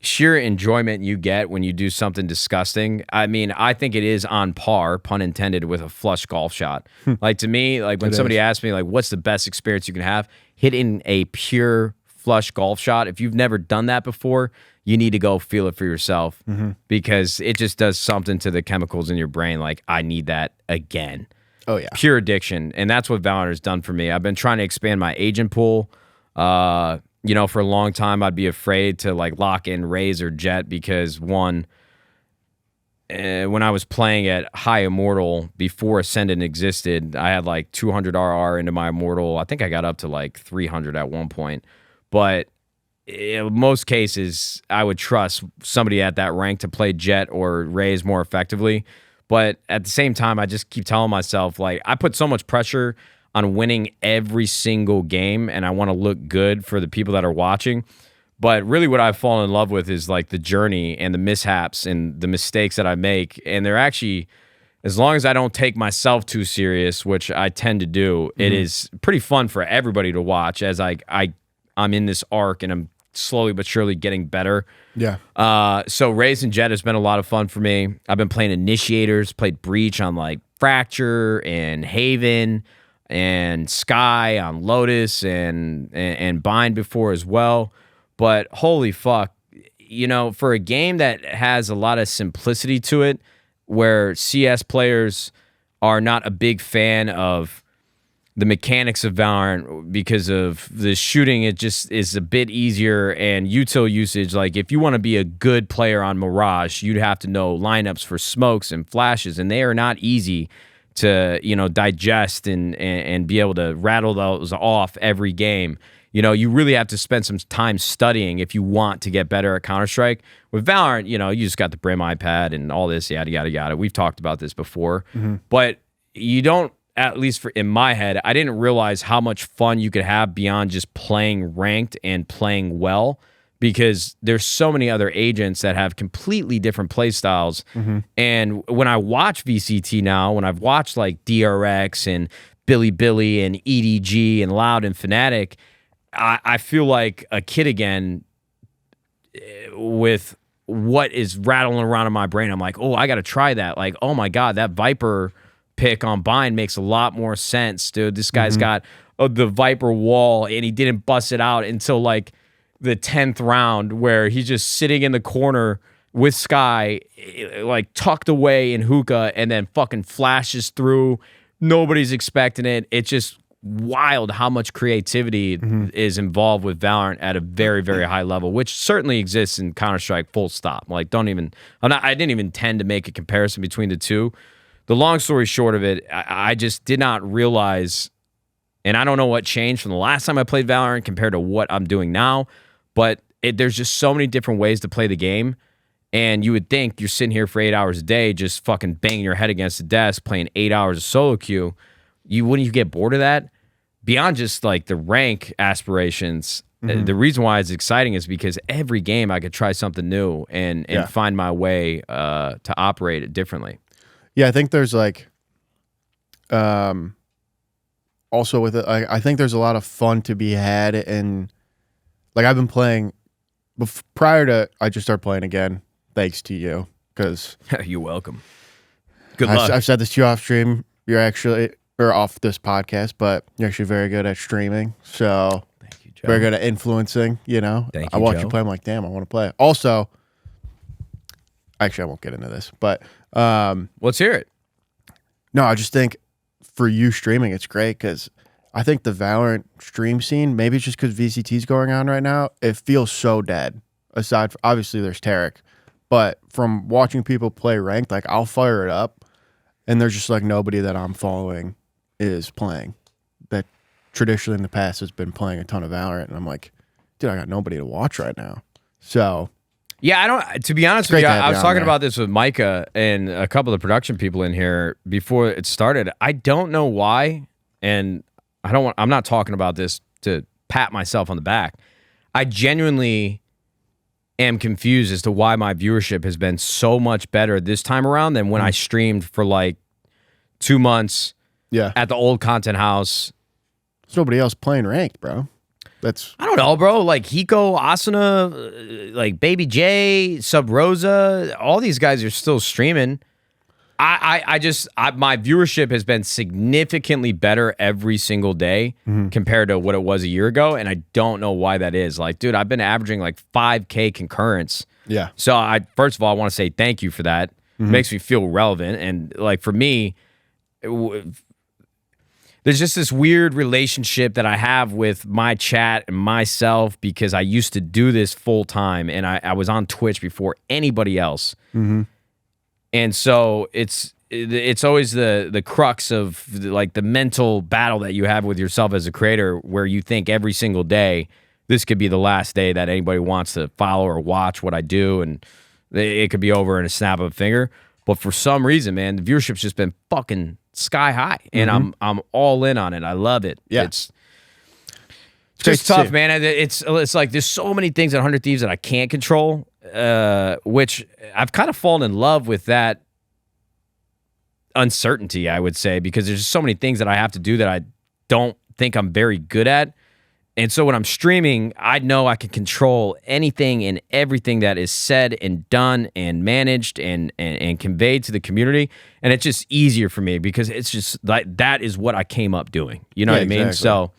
sheer enjoyment you get when you do something disgusting. I mean, I think it is on par, pun intended, with a flush golf shot. Like, to me, like when somebody asks me, like, what's the best experience you can have? Hitting a pure flush golf shot. If you've never done that before, you need to go feel it for yourself, because it just does something to the chemicals in your brain. Like, I need that again. Oh, yeah. Pure addiction. And that's what Valorant has done for me. I've been trying to expand my agent pool. You know, for a long time, I'd be afraid to like lock in Raze or Jet because, one, when I was playing at High Immortal before Ascendant existed, I had like 200 RR into my Immortal. I think I got up to like 300 at one point. But in most cases, I would trust somebody at that rank to play Jet or Raze more effectively. But at the same time, I just keep telling myself, like, I put so much pressure on winning every single game, and I want to look good for the people that are watching. But really what I've fallen in love with is like the journey and the mishaps and the mistakes that I make. And they're actually, as long as I don't take myself too serious, which I tend to do, it is pretty fun for everybody to watch as I'm in this arc and I'm slowly but surely getting better. Yeah. So Raze and Jet has been a lot of fun for me. I've been playing Initiators, played Breach on like Fracture and Haven, and Sky on Lotus and Bind before as well. But holy fuck, you know, for a game that has a lot of simplicity to it, where CS players are not a big fan of the mechanics of Valorant because of the shooting, it just is a bit easier, and util usage. Like, if you want to be a good player on Mirage, you'd have to know lineups for smokes and flashes, and they are not easy to, you know, digest and be able to rattle those off every game. You know, you really have to spend some time studying if you want to get better at Counter-Strike. With Valorant, you know, you just got the Brim iPad and all this, yada, yada, yada. We've talked about this before. But you don't, at least in my head, I didn't realize how much fun you could have beyond just playing ranked and playing well, because there's so many other agents that have completely different play styles. And when I watch VCT now, when I've watched like DRX and Billy and EDG and Loud and Fnatic, I feel like a kid again with what is rattling around in my brain. I'm like, oh, I got to try that. Like, oh my God, that Viper pick on Bind makes a lot more sense, dude. This guy's got the Viper wall, and he didn't bust it out until like the 10th round, where he's just sitting in the corner with Sky, like tucked away in hookah, and then fucking flashes through. Nobody's expecting it. It's just wild how much creativity is involved with Valorant at a very, very high level, which certainly exists in Counter-Strike, full stop. Like, I didn't even tend to make a comparison between the two. The long story short of it, I just did not realize, and I don't know what changed from the last time I played Valorant compared to what I'm doing now, but there's just so many different ways to play the game. And you would think you're sitting here for 8 hours a day just fucking banging your head against the desk playing 8 hours of solo queue. Wouldn't you get bored of that? Beyond just like the rank aspirations, the reason why it's exciting is because every game I could try something new and find my way to operate it differently. Yeah, I think there's like also with it, I think there's a lot of fun to be had, and like I've been playing prior to I just started playing again, thanks to you, because you're welcome. Good luck. I've said this to you off stream. You're actually or off this podcast, but you're actually very good at streaming. So thank you, Joe. Very good at influencing. You know, Thank you, I watch Joe. you play. I'm like, damn, I want to play. Also, actually, I won't get into this, but Let's hear it. no, I just think for you streaming, it's great because I think the Valorant stream scene, maybe it's just because VCT's going on right now, it feels so dead. Aside from, obviously, there's Tarek, but from watching people play ranked, like I'll fire it up, and there's just like nobody that I'm following is playing that traditionally in the past has been playing a ton of Valorant, and I'm like, dude, I got nobody to watch right now. So Yeah, I don't. To be honest with great you, to have I you was on talking there. about this with Micah and a couple of the production people in here before it started. I don't know why, and I'm not talking about this to pat myself on the back. I genuinely am confused as to why my viewership has been so much better this time around than when I streamed for like 2 months yeah, at the old content house. there's nobody else playing ranked, bro. That's I don't know, bro. Like Hiko, Asuna, like Baby J, Sub Rosa, all these guys are still streaming. I just my viewership has been significantly better every single day compared to what it was a year ago, and I don't know why that is. Like, dude, I've been averaging like 5K concurrents. yeah. So first of all, I want to say thank you for that. It makes me feel relevant, and like for me, there's just this weird relationship that I have with my chat and myself because I used to do this full time, and I was on Twitch before anybody else. And so it's always the crux of like the mental battle that you have with yourself as a creator, where you think every single day this could be the last day that anybody wants to follow or watch what I do, and it could be over in a snap of a finger. But for some reason, man, the viewership's just been fucking sky high, and I'm all in on it. I love it. Yeah. It's great just to tough, see. man. It's like there's so many things at 100 Thieves that I can't control, which I've kind of fallen in love with that uncertainty, I would say, because there's just so many things that I have to do that I don't think I'm very good at. And so when I'm streaming, I know I can control anything and everything that is said and done and managed and conveyed to the community. And it's just easier for me because it's just like that is what I came up doing. You know Yeah, what I mean? exactly. So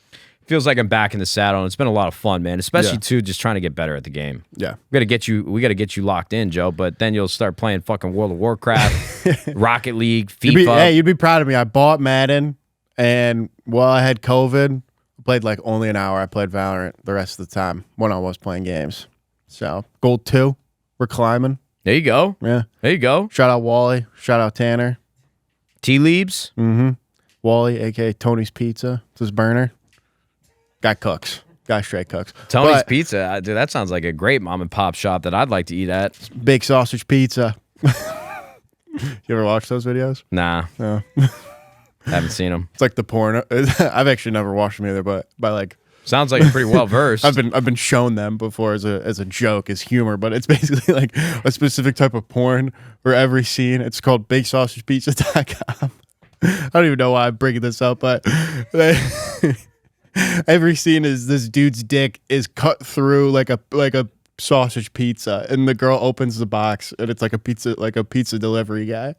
it feels like I'm back in the saddle, and it's been a lot of fun, man. Especially Yeah. too, just trying to get better at the game. Yeah. We gotta get you locked in, Joe. But then you'll start playing fucking World of Warcraft, Rocket League, FIFA. You'd be proud of me. I bought Madden, and while I had COVID, I played like only an hour. I played Valorant the rest of the time when I was playing games. So, Gold 2, we're climbing. There you go. Yeah. There you go. Shout out Wally. Shout out Tanner. Tea leaves. Wally, a.k.a. Tony's Pizza. It's his burner. Guy cooks. Guy straight cooks. Tony's But Pizza, dude. That sounds like a great mom and pop shop that I'd like to eat at. Big sausage pizza. You ever watch those videos? Nah, No. haven't seen them. It's like the porn. I've actually never watched them either, but by like Sounds like you're pretty well versed. I've been shown them before as a joke, as humor, but it's basically like a specific type of porn where every scene, it's called BigSausagePizza.com. I don't even know why I'm bringing this up, but every scene is this dude's dick is cut through like a sausage pizza, and the girl opens the box, and it's like a pizza delivery guy.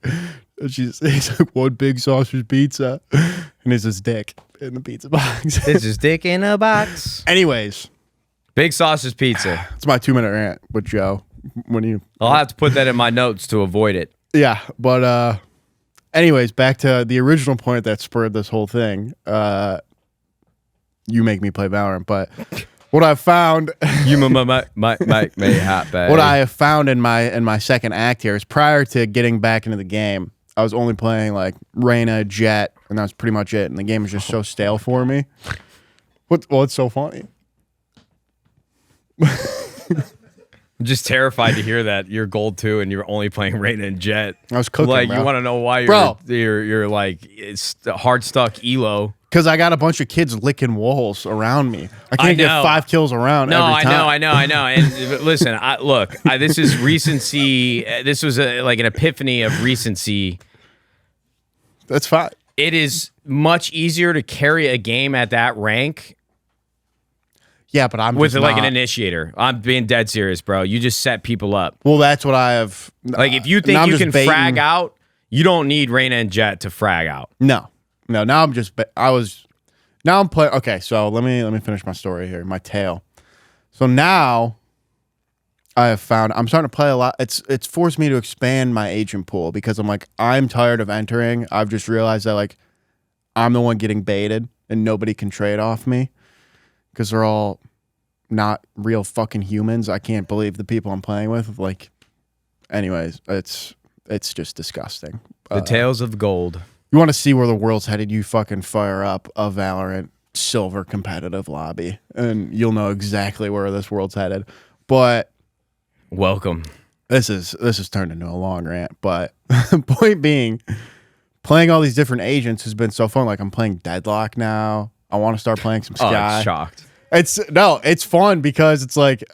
And he's like, one big sausage pizza, and it's his dick in the pizza box. It's his dick in a box. Anyways, Big sausage pizza. it's my 2-minute rant with Joe. When you, I'll have to put that in my notes to avoid it. yeah, but anyways, back to the original point that spurred this whole thing. You make me play Valorant, but what I found, You make me hot, baby. what I have found in my second act here is prior to getting back into the game, I was only playing like Reyna, Jet, and that was pretty much it. And the game was just so stale for me. What's so funny? I'm just terrified to hear that you're gold 2 and you're only playing Reyna and Jet. I was cooking, Like, bro. you want to know why Bro. you're like it's hard stuck elo. Because I got a bunch of kids licking walls around me. I can't get know. 5 kills around No, every time. I know. And listen, this is recency. This was like an epiphany of recency. That's fine. it is much easier to carry a game at that rank Yeah, but I'm with just like not. an initiator. I'm being dead serious, bro. You just set people up. Well, that's what I have. Like if you now think I'm you just can baiting- frag out, you don't need Reyna and Jet to frag out. No. Now I'm just. Now I'm playing. Okay, so let me finish my story here. My tale. So now I have found I'm starting to play a lot. It's forced me to expand my agent pool because I'm tired of entering. I've just realized that like I'm the one getting baited and nobody can trade off me because they're all not real fucking humans. I can't believe the people I'm playing with. Like, anyways, it's just disgusting. The tales of gold. You want to see where the world's headed? You fucking fire up a Valorant silver competitive lobby, and you'll know exactly where this world's headed. But Welcome. this is turned into a long rant. But point being, playing all these different agents has been so fun. Like I'm playing Deadlock now. I want to start playing some Oh, Sky. I'm shocked. It's fun because it's like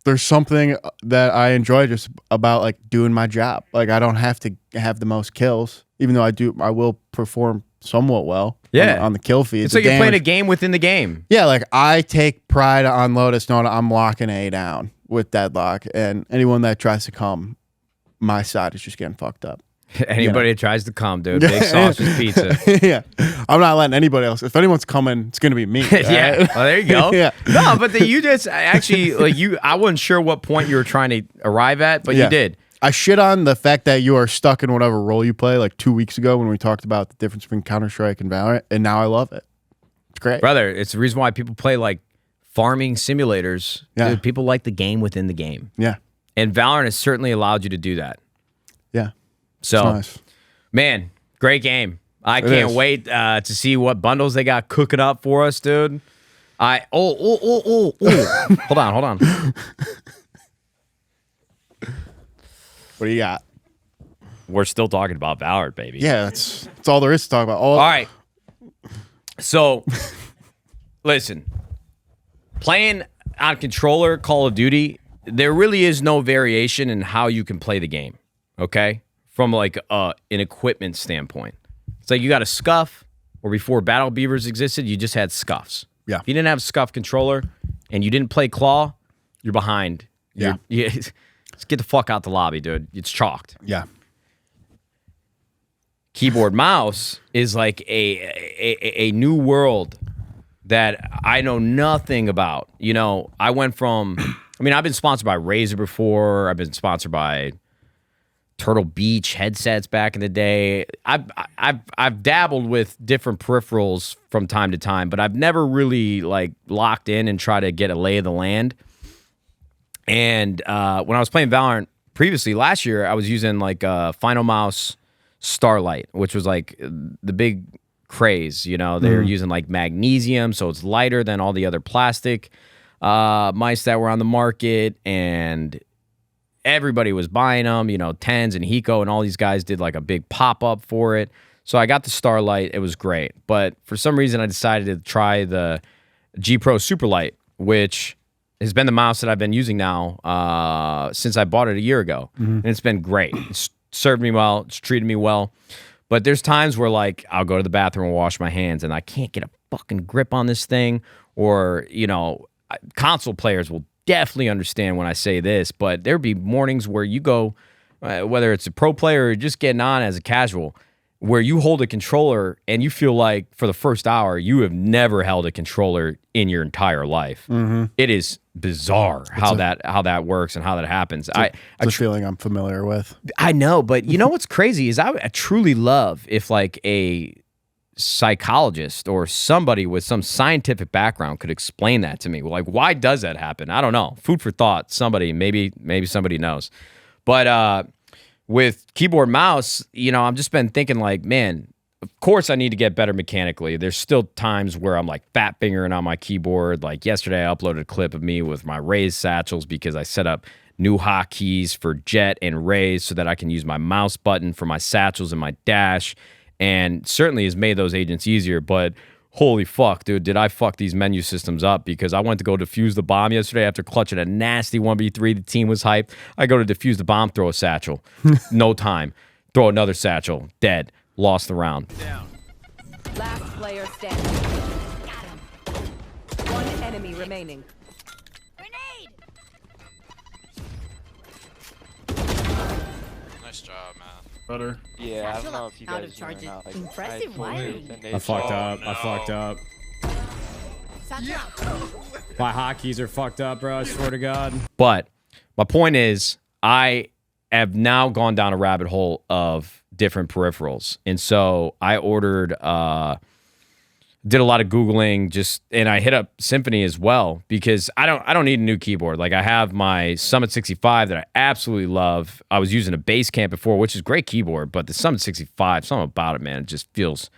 there's something that I enjoy just about like doing my job. Like I don't have to have the most kills, even though I will perform somewhat well. Yeah. On the kill feed. It's like you're playing a game within the game. Yeah, like I take pride on Lotus knowing I'm locking A down with Deadlock, and anyone that tries to come, my side is just getting fucked up. Anybody that tries to come, dude. Big sausage pizza. Yeah, I'm not letting anybody else. If anyone's coming, it's gonna be me. Yeah. right? Well, there you go. Yeah. No, but you just actually I wasn't sure what point you were trying to arrive at, but Yeah. you did. I shit on the fact that you are stuck in whatever role you play like 2 weeks ago when we talked about the difference between Counter-Strike and Valorant, and now I love it. It's great. Brother, it's the reason why people play like farming simulators. Yeah. Dude, people like the game within the game. Yeah. And Valorant has certainly allowed you to do that. Yeah. So, Nice. man, great game. I It can't is. wait to see what bundles they got cooking up for us, dude. Hold on. What do you got? We're still talking about Valorant, baby. Yeah, that's all there is to talk about. All right. So, listen, playing on controller Call of Duty, there really is no variation in how you can play the game, okay? From like an equipment standpoint. It's like you got a scuff, or before Battle Beavers existed, you just had scuffs. Yeah. If you didn't have a scuff controller and you didn't play Claw, you're behind. Just get the fuck out the lobby, dude. It's chalked. Yeah. Keyboard mouse is like a new world that I know nothing about. You know, I went from, I mean, I've been sponsored by Razer before. I've been sponsored by Turtle Beach headsets back in the day. I've dabbled with different peripherals from time to time, but I've never really like locked in and tried to get a lay of the land. And when I was playing Valorant previously last year, I was using like Final Mouse Starlight, which was like the big craze. You know, they're using like magnesium, so it's lighter than all the other plastic mice that were on the market, and everybody was buying them. You know, Tens and Hiko and all these guys did like a big pop up for it. So I got the Starlight. It was great, but for some reason I decided to try the G Pro Superlight, which has been the mouse that I've been using now since I bought it a year ago. And it's been great. It's served me well. It's treated me well. But there's times where, like, I'll go to the bathroom and wash my hands, and I can't get a fucking grip on this thing. Or, you know, console players will definitely understand when I say this, but there'd be mornings where you go, whether it's a pro player or just getting on as a casual, where you hold a controller and you feel like for the first hour you have never held a controller in your entire life. It is bizarre how that works and how that happens. It's a feeling I'm familiar with. I know, but you know what's crazy is I truly love if like a psychologist or somebody with some scientific background could explain that to me. Like, why does that happen? I don't know. Food for thought. Somebody, maybe somebody knows. But with keyboard mouse, you know, I've just been thinking like, man, of course I need to get better mechanically. There's still times where I'm like fat fingering on my keyboard. Like yesterday I uploaded a clip of me with my raised satchels because I set up new hotkeys for Jet and Raise so that I can use my mouse button for my satchels and my dash, and certainly has made those agents easier. But holy fuck, dude, did I fuck these menu systems up, because I went to go defuse the bomb yesterday after clutching a nasty 1v3. The team was hyped. I go to defuse the bomb, throw a satchel. No time. Throw another satchel. Dead. Lost the round. Last player standing. One enemy remaining. Grenade! Nice job, man. Better. Yeah, I don't know if you Out guys of charges. know or not. Like, Impressive I fully wiring. believe in I fucked up. no. I fucked up. Yeah. My hotkeys are fucked up, bro. I swear to God. But my point is, I have now gone down a rabbit hole of different peripherals. And so I ordered, did a lot of Googling, and I hit up Symphony as well, because I don't need a new keyboard. Like, I have my Summit 65 that I absolutely love. I was using a Basecamp before, which is a great keyboard, but the Summit 65, something about it, man, it just feels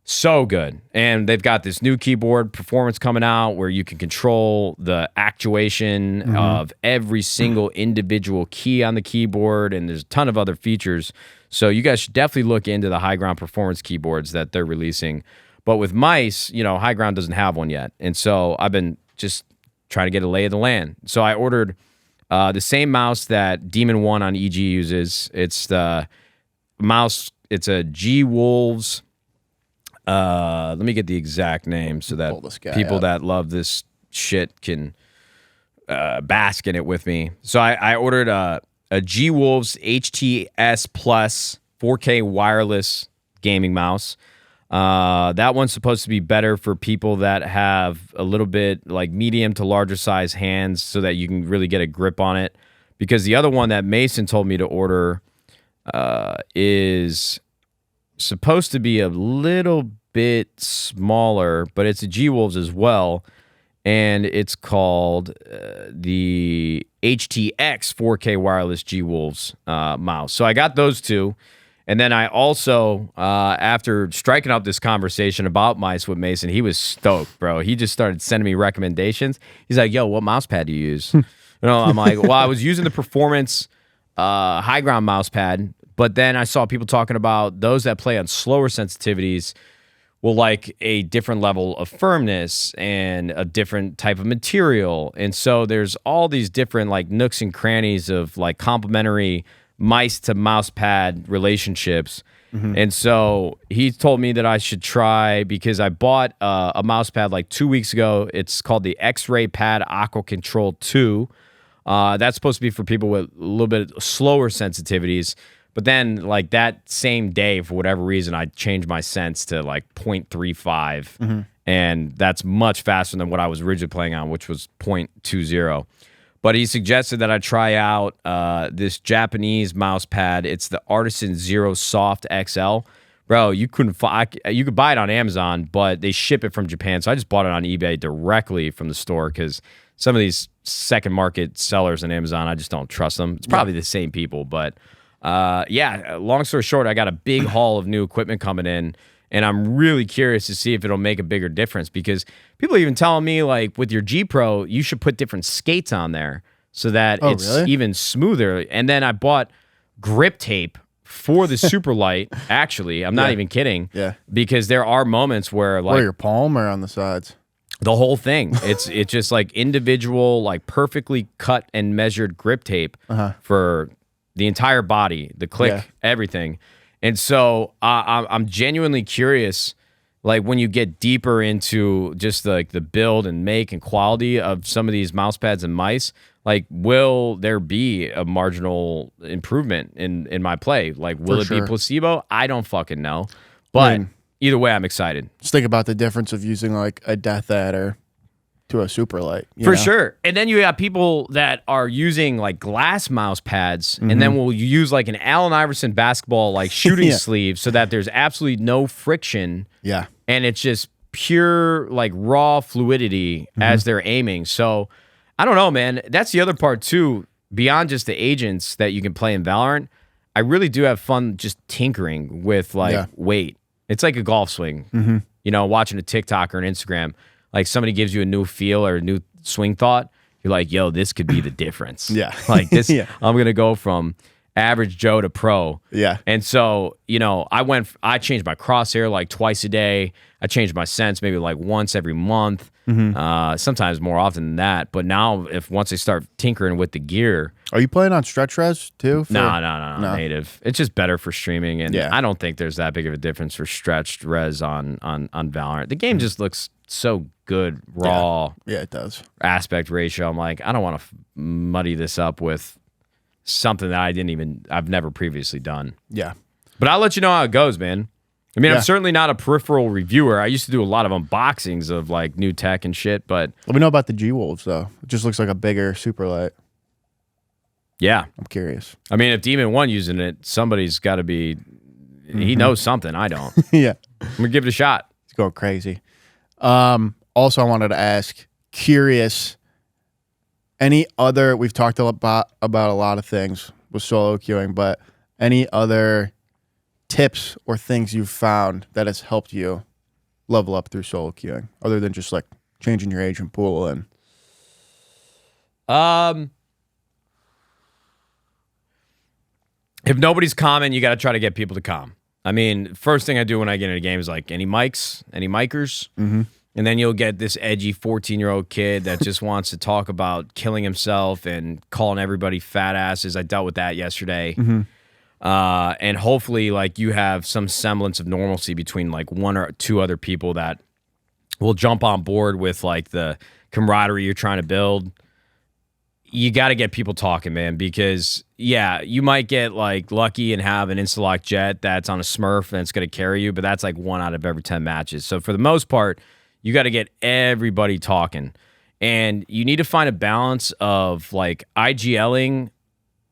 so good. And they've got this new keyboard performance coming out where you can control the actuation of every single individual key on the keyboard, and there's a ton of other features. So you guys should definitely look into the High Ground performance keyboards that they're releasing. But with mice, High Ground doesn't have one yet. And so I've been just trying to get a lay of the land. So I ordered the same mouse that Demon 1 on EG uses. It's the mouse, it's a G Wolves. Let me get the exact name so that people that love this shit can bask in it with me. So I ordered a G Wolves HTS Plus 4K wireless gaming mouse. That one's supposed to be better for people that have a little bit like medium to larger size hands so that you can really get a grip on it. Because the other one that Mason told me to order is supposed to be a little bit smaller, but it's a G-Wolves as well, and it's called the HTX 4K wireless G-Wolves mouse. So I got those two, and then I also, after striking up this conversation about mice with Mason, he was stoked, bro. He just started sending me recommendations. He's like, yo, what mouse pad do you use? I'm like, well, I was using the Performance High Ground mouse pad, but then I saw people talking about those that play on slower sensitivities will like a different level of firmness and a different type of material. And so there's all these different like nooks and crannies of like complementary mice to mouse pad relationships. And so he told me that I should try, because I bought a mouse pad like 2 weeks ago. It's called the X-Ray Pad Aqua Control 2. That's supposed to be for people with a little bit slower sensitivities. But then, like, that same day, for whatever reason, I changed my sense to, like, 0.35. And that's much faster than what I was originally playing on, which was 0.20. But he suggested that I try out this Japanese mouse pad. It's the Artisan Zero Soft XL. Bro, you could buy it on Amazon, but they ship it from Japan. So I just bought it on eBay directly from the store, because some of these second market sellers on Amazon, I just don't trust them. It's probably the same people, but... long story short, I got a big haul of new equipment coming in, and I'm really curious to see if it'll make a bigger difference, because people are even telling me, like, with your G Pro, you should put different skates on there so that it's even smoother. And then I bought grip tape for the Superlight. Actually, I'm not even kidding. Yeah. Because there are moments where, like, or your palm or on the sides. The whole thing. It's just like individual, like perfectly cut and measured grip tape for the entire body, the click, everything. And so I'm genuinely curious, like, when you get deeper into just like the build and make and quality of some of these mouse pads and mice, like, will there be a marginal improvement in my play? Like, will it be placebo? I don't fucking know. But either way, I'm excited. Just think about the difference of using like a Death Adder to a Superlight. For sure. And then you have people that are using like glass mouse pads, and then will use like an Allen Iverson basketball like shooting sleeve, so that there's absolutely no friction. Yeah. And it's just pure like raw fluidity as they're aiming. So I don't know, man. That's the other part too. Beyond just the agents that you can play in Valorant, I really do have fun just tinkering with like weight. It's like a golf swing. Watching a TikTok or an Instagram. Like, somebody gives you a new feel or a new swing thought, you're like, yo, this could be the difference. Like this, I'm going to go from average Joe to pro. And so, I changed my crosshair like twice a day. I changed my sense maybe like once every month, sometimes more often than that. But now once I start tinkering with the gear, Are you playing on stretch res too? No, native. It's just better for streaming, and Yeah. I don't think there's that big of a difference for stretched res on Valorant. The game just looks so good, raw. Yeah, it does. Aspect ratio. I'm like, I don't want to muddy this up with something that I've never previously done. Yeah. But I'll let you know how it goes, man. I mean, Yeah. I'm certainly not a peripheral reviewer. I used to do a lot of unboxings of like new tech and shit, but Let me know about the G Wolves though. It just looks like a bigger super light. yeah. I'm curious. I mean, if Demon One using it, somebody's got to be. He knows something. I don't. Yeah. I'm gonna give it a shot. It's going crazy. Also, I wanted to ask, curious, any other, we've talked about a lot of things with solo queuing, but any other tips or things you've found that has helped you level up through solo queuing, other than just like changing your agent pool and if nobody's calming, you got to try to get people to calm. I mean, first thing I do when I get in a game is like, any mics, any micers? Mm-hmm. And then you'll get this edgy 14-year-old kid that just wants to talk about killing himself and calling everybody fat asses. I dealt with that yesterday. Mm-hmm. And hopefully, like, you have some semblance of normalcy between like one or two other people that will jump on board with like the camaraderie you're trying to build. You got to get people talking, man, because yeah, you might get like lucky and have an Instalock jet that's on a Smurf and it's going to carry you, but that's like 1 out of every 10 matches. So for the most part, you got to get everybody talking, and you need to find a balance of like IGLing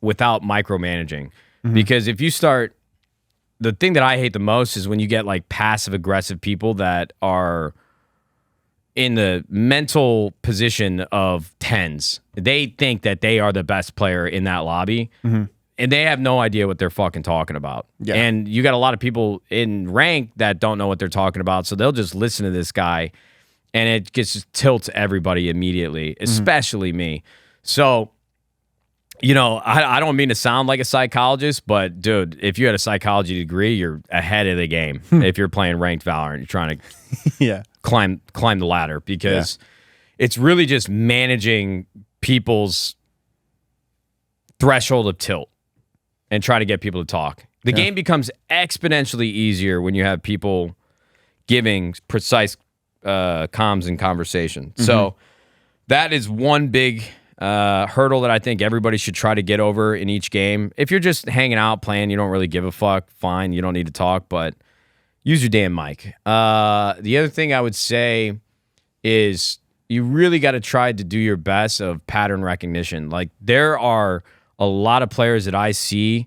without micromanaging. Because if you start, the thing that I hate the most is when you get like passive aggressive people that are in the mental position of tens. They think that they are the best player in that lobby, and they have no idea what they're fucking talking about. Yeah. And you got a lot of people in rank that don't know what they're talking about, so they'll just listen to this guy, and it just tilts everybody immediately, especially me. So, you know, I don't mean to sound like a psychologist, but dude, if you had a psychology degree, you're ahead of the game. If you're playing ranked Valorant, you're trying to yeah. climb the ladder, because it's really just managing people's threshold of tilt and try to get people to talk. The game becomes exponentially easier when you have people giving precise comms and conversation. So that is one big hurdle that I think everybody should try to get over in each game. If you're just hanging out playing, you don't really give a fuck, fine, you don't need to talk, but use your damn mic. The other thing I would say is you really got to try to do your best of pattern recognition. Like, there are a lot of players that I see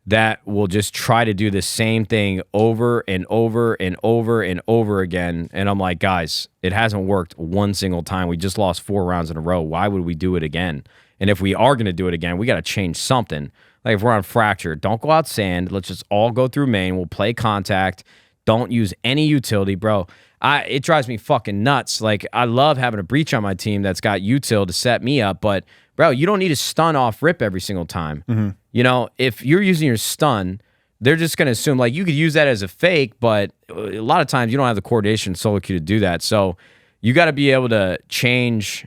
that will just try to do the same thing over and over and over and over again. And I'm like, guys, it hasn't worked one single time. We just lost 4 rounds in a row. Why would we do it again? And if we are going to do it again, we got to change something. Like, if we're on Fracture, don't go out sand. Let's just all go through main. We'll play contact. Don't use any utility, bro. It drives me fucking nuts. Like, I love having a breach on my team that's got util to set me up, but bro, you don't need to stun off rip every single time. You know, if you're using your stun, they're just going to assume, like, you could use that as a fake, but a lot of times you don't have the coordination solo queue to do that. So you got to be able to change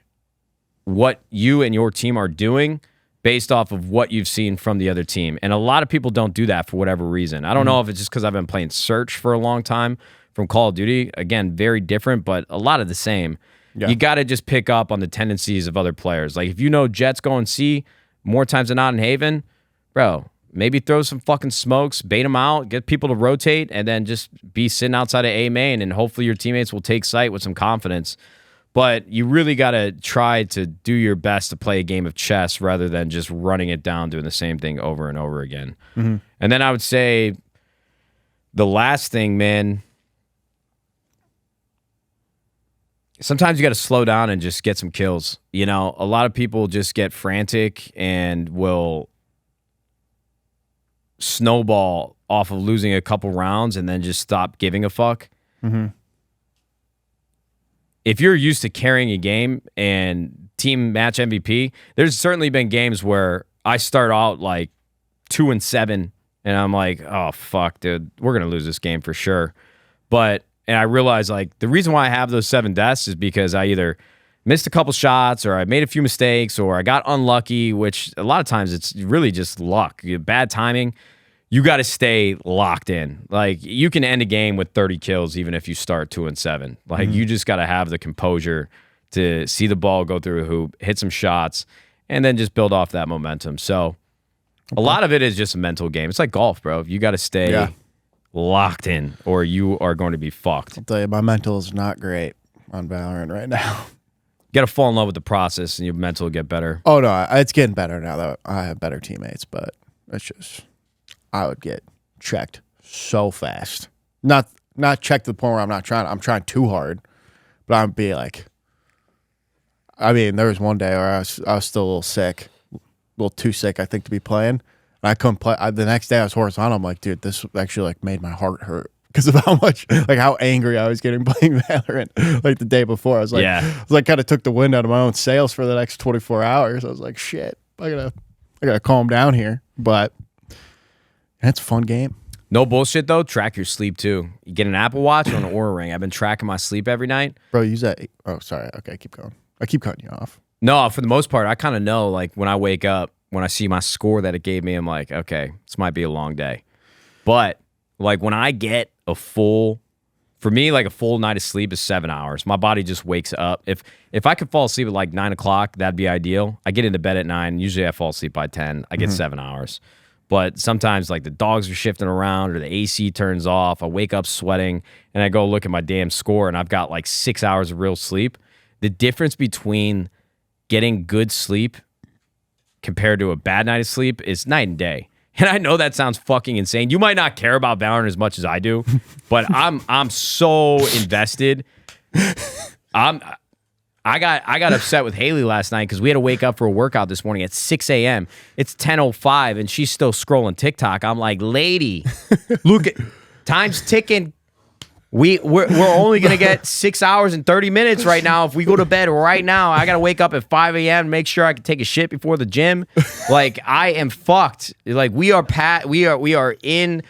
what you and your team are doing based off of what you've seen from the other team. And a lot of people don't do that for whatever reason. I don't know if it's just because I've been playing Search for a long time from Call of Duty. Again, very different, but a lot of the same. Yeah. You got to just pick up on the tendencies of other players. Like, if you know Jet's going C more times than not in Haven, bro, maybe throw some fucking smokes, bait them out, get people to rotate, and then just be sitting outside of A main, and hopefully your teammates will take sight with some confidence. But you really got to try to do your best to play a game of chess rather than just running it down, doing the same thing over and over again. And then I would say the last thing, man, sometimes you got to slow down and just get some kills. You know, a lot of people just get frantic and will snowball off of losing a couple rounds and then just stop giving a fuck. If you're used to carrying a game and team match MVP, there's certainly been games where I start out like 2-7 and I'm like, oh fuck, dude, we're gonna lose this game for sure. And I realize, like, the reason why I have those 7 deaths is because I either missed a couple shots, or I made a few mistakes, or I got unlucky, which a lot of times it's really just luck. You have bad timing. You got to stay locked in. Like, you can end a game with 30 kills even if you start 2-7. Like, you just got to have the composure to see the ball go through a hoop, hit some shots, and then just build off that momentum. So a lot of it is just a mental game. It's like golf, bro. You got to stay locked in or you are going to be fucked. I'll tell you, my mental is not great on Valorant right now. You got to fall in love with the process and your mental will get better. Oh, no, it's getting better now that I have better teammates, but it's just, I would get checked so fast. Not checked to the point where I'm trying too hard, but I'd be like, I mean, there was one day where I was still a little sick, a little too sick, I think, to be playing. And I couldn't play. The next day I was horizontal. I'm like, dude, this actually like made my heart hurt because of how much, like how angry I was getting playing Valorant like the day before. I was like, kind of took the wind out of my own sails for the next 24 hours. I was like, shit, I gotta calm down here. But it's a fun game. No bullshit though. Track your sleep too. You get an Apple Watch or an Oura Ring. I've been tracking my sleep every night. Bro, use that. Oh, sorry. Okay, keep going. I keep cutting you off. No, for the most part, I kind of know, like, when I wake up, when I see my score that it gave me, I'm like, okay, this might be a long day. But, like, when I get for me, like, a full night of sleep is 7 hours. My body just wakes up. If I could fall asleep at, like, 9 o'clock, that'd be ideal. I get into bed at 9. Usually I fall asleep by 10. I get 7 hours. But sometimes, like, the dogs are shifting around or the AC turns off. I wake up sweating, and I go look at my damn score, and I've got, like, 6 hours of real sleep. The difference between getting good sleep compared to a bad night of sleep is night and day. And I know that sounds fucking insane. You might not care about Valorant as much as I do, but I'm so invested. I got upset with Haley last night because we had to wake up for a workout this morning at 6 a.m. It's 10:05 and she's still scrolling TikTok. I'm like, lady, look at time's ticking. We're only going to get 6 hours and 30 minutes right now. If we go to bed right now, I got to wake up at 5 a.m. make sure I can take a shit before the gym. Like, I am fucked. Like, we are redlining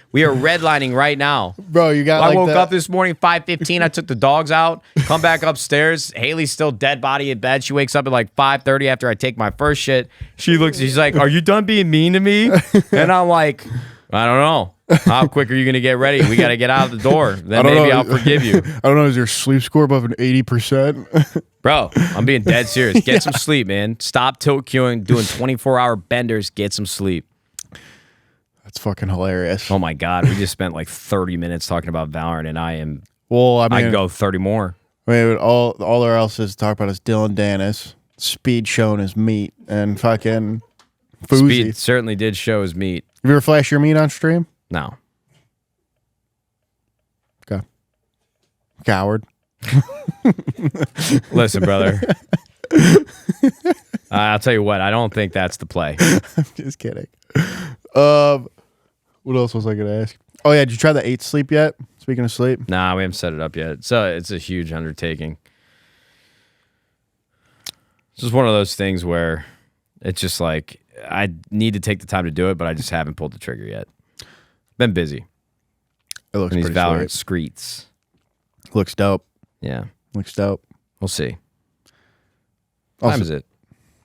right now. Bro, you got I woke up this morning 5:15. I took the dogs out, come back upstairs. Haley's still dead body in bed. She wakes up at like 5:30 after I take my first shit. She's like, are you done being mean to me? And I'm like, I don't know. How quick are you going to get ready? We got to get out of the door. Then maybe I'll forgive you. I don't know. Is your sleep score above an 80%? Bro, I'm being dead serious. Get some sleep, man. Stop tilt queuing, doing 24-hour benders. Get some sleep. That's fucking hilarious. Oh, my God. We just spent like 30 minutes talking about Valorant, and I'd go 30 more. I mean, all there else is to talk about is Dillon Danis. Speed showing his meat and fucking Fousey. Speed certainly did show his meat. Have you ever flashed your meat on stream? No. Okay. Coward. Listen, brother. I'll tell you what. I don't think that's the play. I'm just kidding. What else was I going to ask? Oh, yeah. Did you try the 8 sleep yet? Speaking of sleep. Nah, we haven't set it up yet. So it's a huge undertaking. It's just one of those things where it's just like, I need to take the time to do it, but I just haven't pulled the trigger yet. Been busy. It looks these pretty Valorant sweet. screets. Looks dope. Yeah. Looks dope. We'll see. Also, What time is it?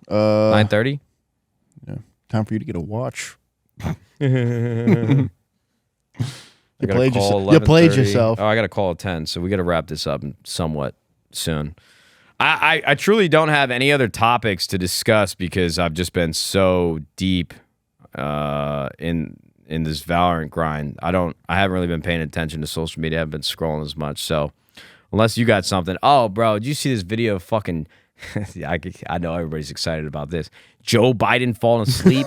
9:30? Yeah. Time for you to get a watch. You played yourself. Oh, I got to call at 10, so we got to wrap this up somewhat soon. I truly don't have any other topics to discuss because I've just been so deep in this Valorant grind. I haven't really been paying attention to social media. I haven't been scrolling as much. So unless you got something. Oh, bro, did you see this video of fucking I know everybody's excited about this. Joe Biden falling asleep.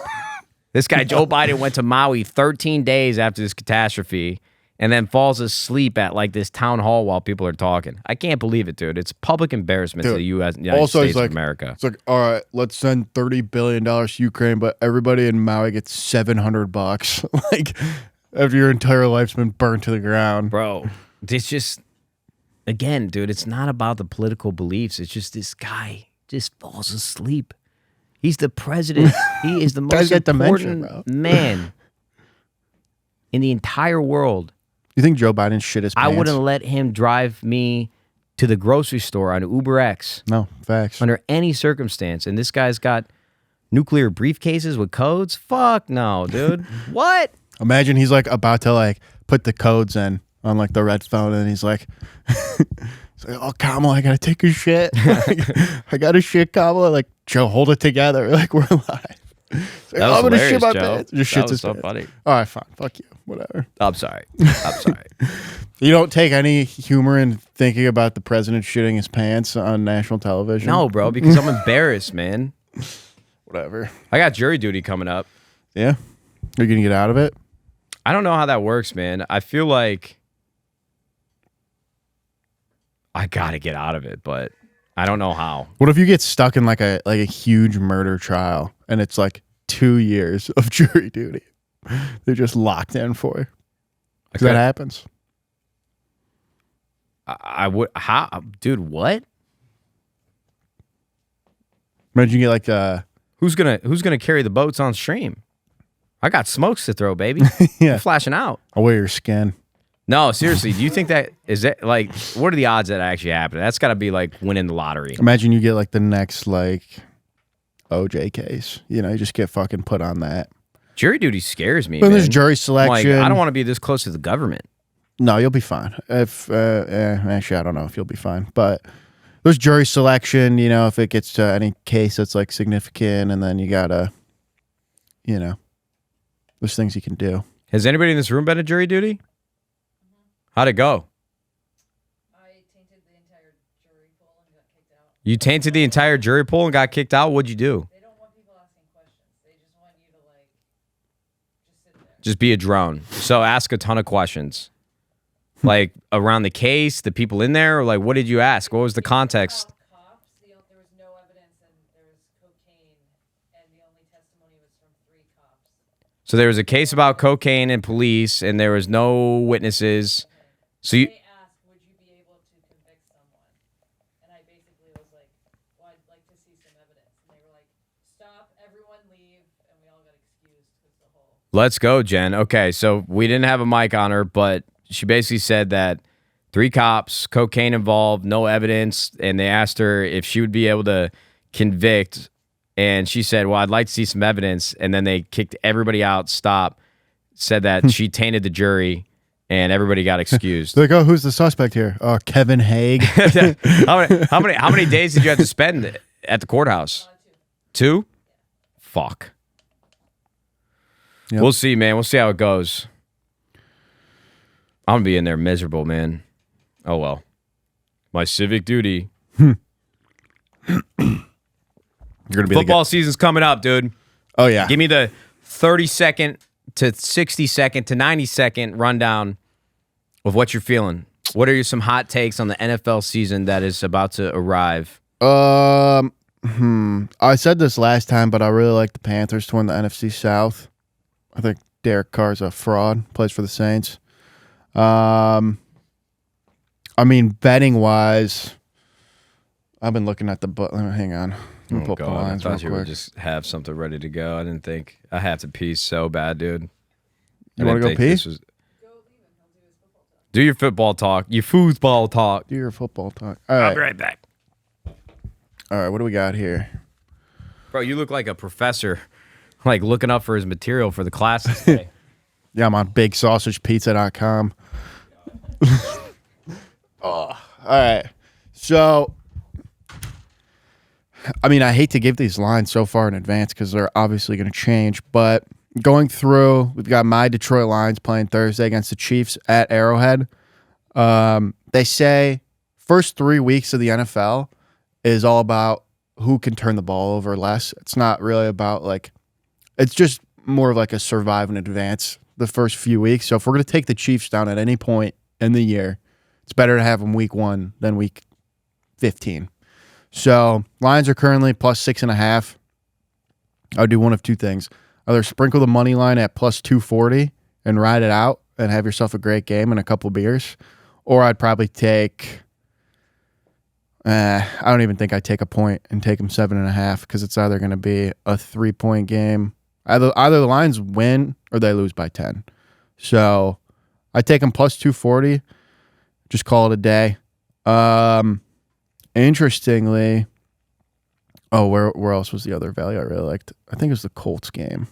This guy, Joe Biden, went to Maui 13 days after this catastrophe and then falls asleep at like this town hall while people are talking. I can't believe it, dude. It's a public embarrassment to the United States of America. It's like, all right, let's send $30 billion to Ukraine, but everybody in Maui gets $700. Like, after your entire life's been burnt to the ground. Bro, it's just, again, dude, it's not about the political beliefs. It's just this guy just falls asleep. He's the president. He is the most important man in the entire world. You think Joe Biden shit his pants? I wouldn't let him drive me to the grocery store on Uber X No, facts. under any circumstance, and this guy's got nuclear briefcases with codes? Fuck no, dude. What? Imagine he's like about to like put the codes in on like the red phone, and he's like, "Oh, Kamala, I gotta take a shit. I got to shit, Kamala." Like, Joe, hold it together. Like, we're live. It's like, That was I'm gonna shit hilarious, my Joe. pants. Just That shits was his so pants. funny. All right, fine. Fuck you. Whatever. I'm sorry. I'm sorry. You don't take any humor in thinking about the president shitting his pants on national television. No, bro, because I'm embarrassed, man. Whatever. I got jury duty coming up. Yeah. You're gonna get out of it. I don't know how that works, man. I feel like I gotta get out of it, but I don't know how. What if you get stuck in like a huge murder trial and it's like 2 years of jury duty? They're just locked in for you. 'Cause that happens. I would. How, dude? What? Imagine you get like Who's gonna carry the boats on stream? I got smokes to throw, baby. Yeah. I'm flashing out. I'll wear your skin. No, seriously. Do you think that is that like? What are the odds that actually happen? That's got to be like winning the lottery. Imagine you get like the next like OJ case. You know, you just get fucking put on that. Jury duty scares me. Then there's man. jury Like, selection. I don't want to be this close to the government. No, you'll be fine. If actually, I don't know if you'll be fine, but there's jury selection. You know, if it gets to any case that's like significant, and then you gotta, you know, there's things you can do. Has anybody in this room been to jury duty? How'd it go? I tainted the entire jury pool and got kicked out. You tainted the entire jury pool and got kicked out? What'd you do? They don't want people asking questions. They just want you to like just sit there. Just be a drone. So ask a ton of questions. Like around the case, the people in there, or like what did you ask? What was the context? Cops, there was no evidence and there was cocaine and the only testimony was from 3 cops. So there was a case about cocaine and police, and there was no witnesses. So you, They asked, would you be able to convict someone? And I basically was like, well, I'd like to see some evidence. And they were like, stop, everyone leave. And we all got excused because the whole... let's go, Jen. Okay, so we didn't have a mic on her, but she basically said that 3 cops, cocaine involved, no evidence, and they asked her if she would be able to convict, and she said, well, I'd like to see some evidence, and then they kicked everybody out, said that she tainted the jury, and everybody got excused. They're like, oh, who's the suspect here? Oh, Kevin Haig. how many days did you have to spend at the courthouse? 2? Fuck. Yep. We'll see, man. We'll see how it goes. I'm gonna be in there miserable, man. Oh well. My civic duty. You're gonna be Football season's coming up, dude. Oh yeah. Give me the 30-second to 60-second to 90-second rundown of what you're feeling. What are some hot takes on the NFL season that is about to arrive? I said this last time, but I really like the Panthers to win the NFC South. I think Derek Carr's a fraud. Plays for the Saints. I mean, betting wise, I've been looking at the hang on. Let me pull up the I lines thought real you would quick. just have something ready to go. I didn't think I have to pee so bad, dude. You want to go pee? Do your football talk. Your foosball talk. Do your football talk. All I'll right. be right back. All right. What do we got here? Bro, you look like a professor, like looking up for his material for the classes today. Yeah, I'm on BigSausagePizza.com. All right. So, I mean, I hate to give these lines so far in advance because they're obviously going to change. But going through, we've got my Detroit Lions playing Thursday against the Chiefs at Arrowhead. They say first 3 weeks of the NFL is all about who can turn the ball over less. It's not really about like, it's just more of like a survive and advance the first few weeks. So if we're going to take the Chiefs down at any point in the year, it's better to have them week 1 than week 15. So Lions are currently plus 6.5. I would do one of two things. Either sprinkle the money line at plus 240 and ride it out and have yourself a great game and a couple beers. Or I'd probably take, I don't even think I'd take a point and take them 7.5 because it's either going to be a 3-point game. Either the Lions win or they lose by 10. So I take them plus 240. Just call it a day. Interestingly, where else was the other value I really liked? I think it was the Colts game.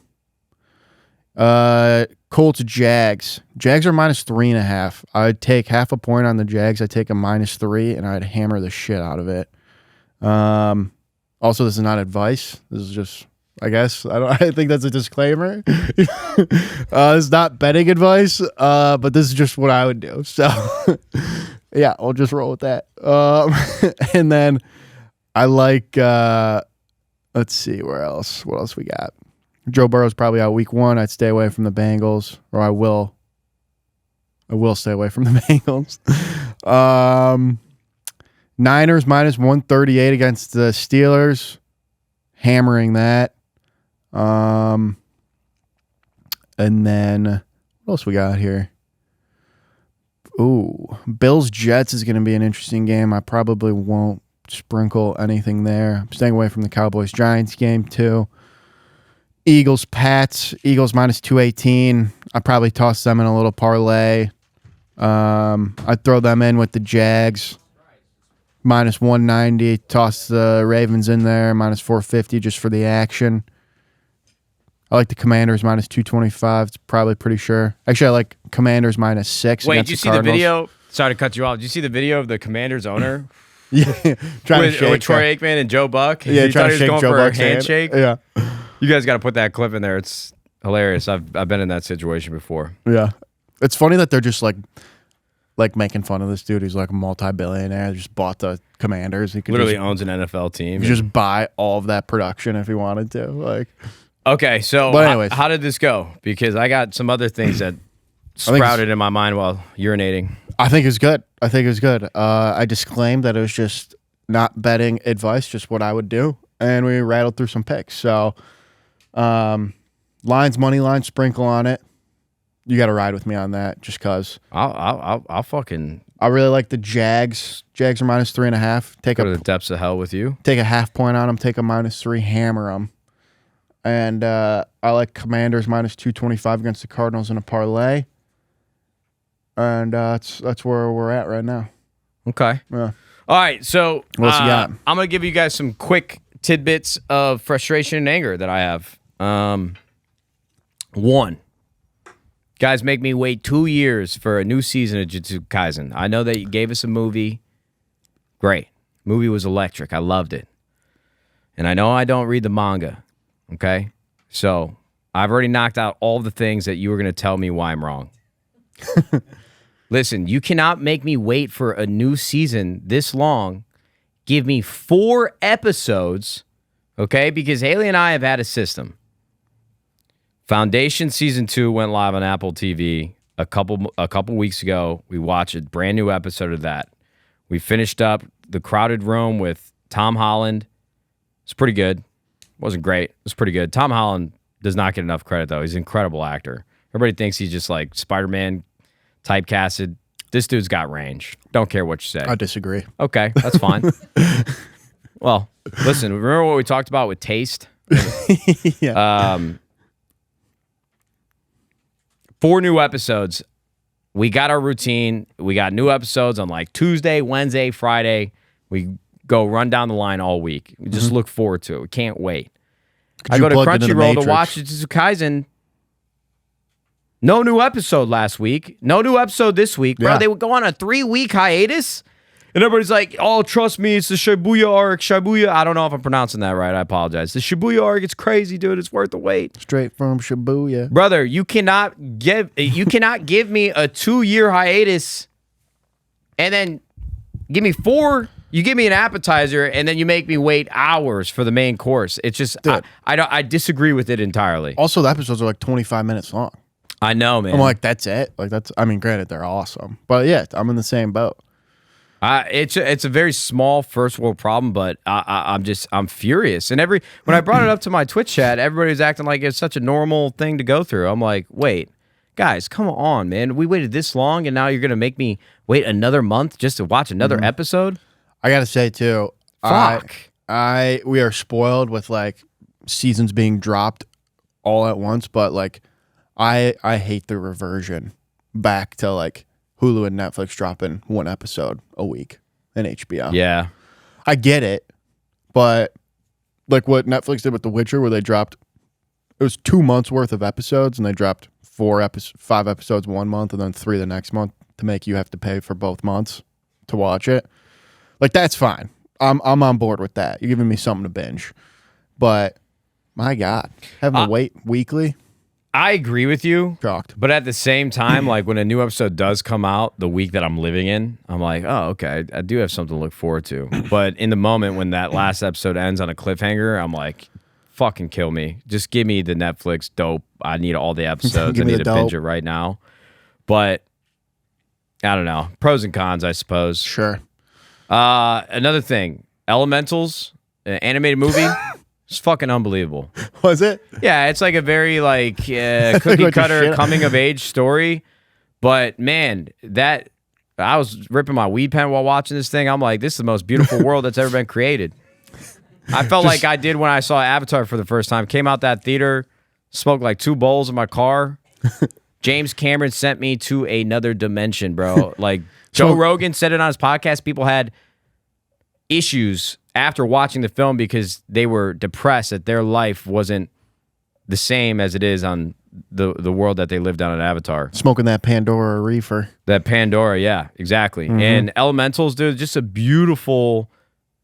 Colts Jags. Jags are -3.5. I'd take half a point on the Jags. I'd take a -3, and I'd hammer the shit out of it. Also, this is not advice. This is just, I guess, I think that's a disclaimer. It's not betting advice, but this is just what I would do. So, yeah, I'll just roll with that. And then I like, let's see, what else we got? Joe Burrow's probably out week 1. I'd stay away from the Bengals, or I will stay away from the Bengals. Niners -138 against the Steelers. Hammering that. And then what else we got here? Ooh, Bills Jets is going to be an interesting game. I probably won't sprinkle anything there. I'm staying away from the Cowboys Giants game too. Eagles Pats. Eagles -218. I'd probably toss them in a little parlay. I'd throw them in with the Jags. -190. Toss the Ravens in there. -450 just for the action. I like the Commanders -225. It's probably pretty sure. Actually, I like Commanders -6. Wait, did you see the video? Sorry to cut you off. Did you see the video of the Commanders owner? Yeah, trying to shake with Troy Aikman and Joe Buck? Yeah, He trying thought to he was shake going Joe for Buck's a handshake. hand. Yeah, You guys got to put that clip in there. It's hilarious. I've been in that situation before. yeah. It's funny that they're just like making fun of this dude who's like a multi-billionaire. Just bought the Commanders. He could Literally just, owns an NFL team. he could just buy all of that production if he wanted to. Like, Okay, so But anyways. how did this go? Because I got some other things that sprouted in my mind while urinating. I think it's good. I disclaimed that it was just not betting advice, just what I would do, and we rattled through some picks. So, lines, money line, sprinkle on it. You got to ride with me on that, just cause I'll fucking I really like the Jags. Jags are -3.5. go to the depths of hell with you. Take a half point on them. Take a -3. Hammer them. And I like Commanders -225 against the Cardinals in a parlay. And that's where we're at right now. Okay. Yeah. All right, so What else you got? I'm going to give you guys some quick tidbits of frustration and anger that I have. One, guys make me wait 2 years for a new season of Jujutsu Kaisen. I know that you gave us a movie. Great. Movie was electric. I loved it. And I know I don't read the manga, okay? So I've already knocked out all the things that you were going to tell me why I'm wrong. Listen, you cannot make me wait for a new season this long. Give me 4 episodes, okay? Because Haley and I have had a system. Foundation Season 2 went live on Apple TV a couple weeks ago. We watched a brand new episode of that. We finished up The Crowded Room with Tom Holland. It's pretty good. Wasn't great. It was pretty good. Tom Holland does not get enough credit, though. He's an incredible actor. Everybody thinks he's just like Spider-Man typecasted. This dude's got range. Don't care what you say. I disagree. Okay, that's fine. Well, listen, remember what we talked about with taste? Yeah. 4 new episodes. We got our routine. We got new episodes on like Tuesday, Wednesday, Friday. We go run down the line all week. We just look forward to it. We can't wait. I go to plugged into the Crunchyroll to Matrix. watch Jujutsu Kaisen. No new episode last week. No new episode this week. Bro, Yeah. they would go on a 3-week hiatus. And everybody's like, oh, trust me, it's the Shibuya arc. Shibuya, I don't know if I'm pronouncing that right. I apologize. The Shibuya arc, it's crazy, dude. It's worth the wait. Straight from Shibuya. Brother, you cannot give me a 2-year hiatus and then give me 4. You give me an appetizer and then you make me wait hours for the main course. It's just I disagree with it entirely. Also, the episodes are like 25 minutes long. I know, man. I'm like, that's it? Like, I mean, granted, they're awesome. But yeah, I'm in the same boat. It's a very small first world problem, but I'm furious. And when I brought it up to my Twitch chat, everybody was acting like it's such a normal thing to go through. I'm like, wait, guys, come on, man. We waited this long, and now you're gonna make me wait another month just to watch another episode? I gotta say too, Fuck. we are spoiled with like seasons being dropped all at once, but like I hate the reversion back to like Hulu and Netflix dropping 1 episode a week. than HBO. Yeah. I get it, but like what Netflix did with The Witcher, where they dropped, it was 2 months worth of episodes, and they dropped 5 episodes 1 month and then 3 the next month to make you have to pay for both months to watch it. Like, that's fine. I'm on board with that. You're giving me something to binge, but my God, having to wait weekly. I agree with you. Shocked. But at the same time, like when a new episode does come out the week that I'm living in, I'm like, oh, okay, I do have something to look forward to. But in the moment when that last episode ends on a cliffhanger, I'm like, fucking kill me. Just give me the Netflix dope. I need all the episodes. I need to binge it right now. But I don't know. Pros and cons, I suppose. Sure. Another thing, Elementals, an animated movie. It's fucking unbelievable. Was it? Yeah, it's like a very like cookie cutter coming of age story. But man, that I was ripping my weed pen while watching this thing. I'm like, this is the most beautiful world that's ever been created. I felt like I did when I saw Avatar for the first time. Came out that theater, smoked like 2 bowls in my car. James Cameron sent me to another dimension, bro. Like Joe Rogan said it on his podcast. People had issues after watching the film because they were depressed that their life wasn't the same as it is on the world that they lived on in Avatar. Smoking that Pandora reefer. That Pandora, yeah, exactly. And Elementals, dude, just a beautiful,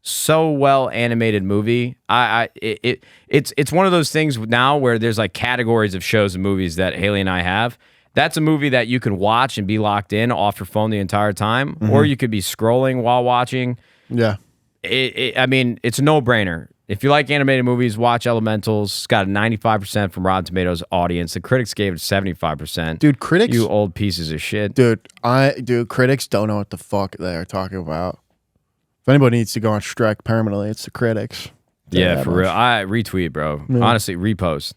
so well animated movie. It's one of those things now where there's like categories of shows and movies that Haley and I have. That's a movie that you can watch and be locked in off your phone the entire time, or you could be scrolling while watching. Yeah. I mean, it's a no-brainer. If you like animated movies, watch Elementals. It's got a 95% from Rotten Tomatoes audience. The critics gave it 75%. Dude, critics... You old pieces of shit. Dude, critics don't know what the fuck they're talking about. If anybody needs to go on strike permanently, it's the critics. Yeah, for real. I retweet, bro. Yeah. Honestly, repost.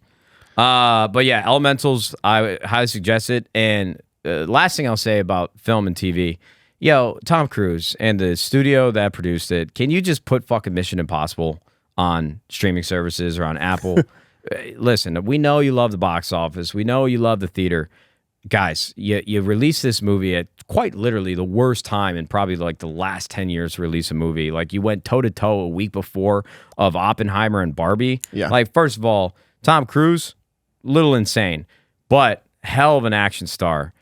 But yeah, Elementals, I would highly suggest it. And last thing I'll say about film and TV... Yo, Tom Cruise and the studio that produced it, can you just put fucking Mission Impossible on streaming services or on Apple? Listen, we know you love the box office. We know you love the theater. Guys, you released this movie at quite literally the worst time in probably like the last 10 years to release a movie. Like you went toe-to-toe a week before of Oppenheimer and Barbie. Yeah. Like, first of all, Tom Cruise, little insane, but hell of an action star.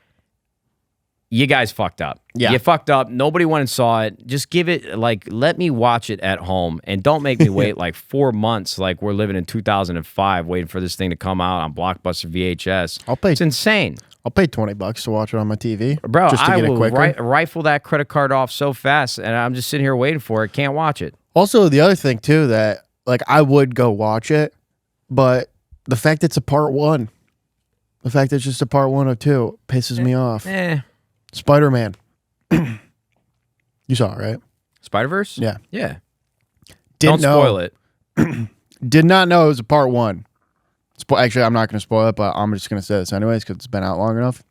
You guys fucked up. Yeah. You fucked up. Nobody went and saw it. Just give it, like, let me watch it at home. And don't make me wait like 4 months like we're living in 2005 waiting for this thing to come out on Blockbuster VHS. It's insane. I'll pay $20 to watch it on my TV. Bro, just to get it quicker. Rifle that credit card off so fast, and I'm just sitting here waiting for it. Can't watch it. Also, the other thing, too, that, like, I would go watch it, but the fact it's a part 1, the fact it's just a part 1 of 2 pisses me off. Spider-Man. You saw it, right? Spider-Verse? Yeah. Yeah. Don't spoil it. Did not know it was a part 1. Actually, I'm not going to spoil it, but I'm just going to say this anyways because it's been out long enough.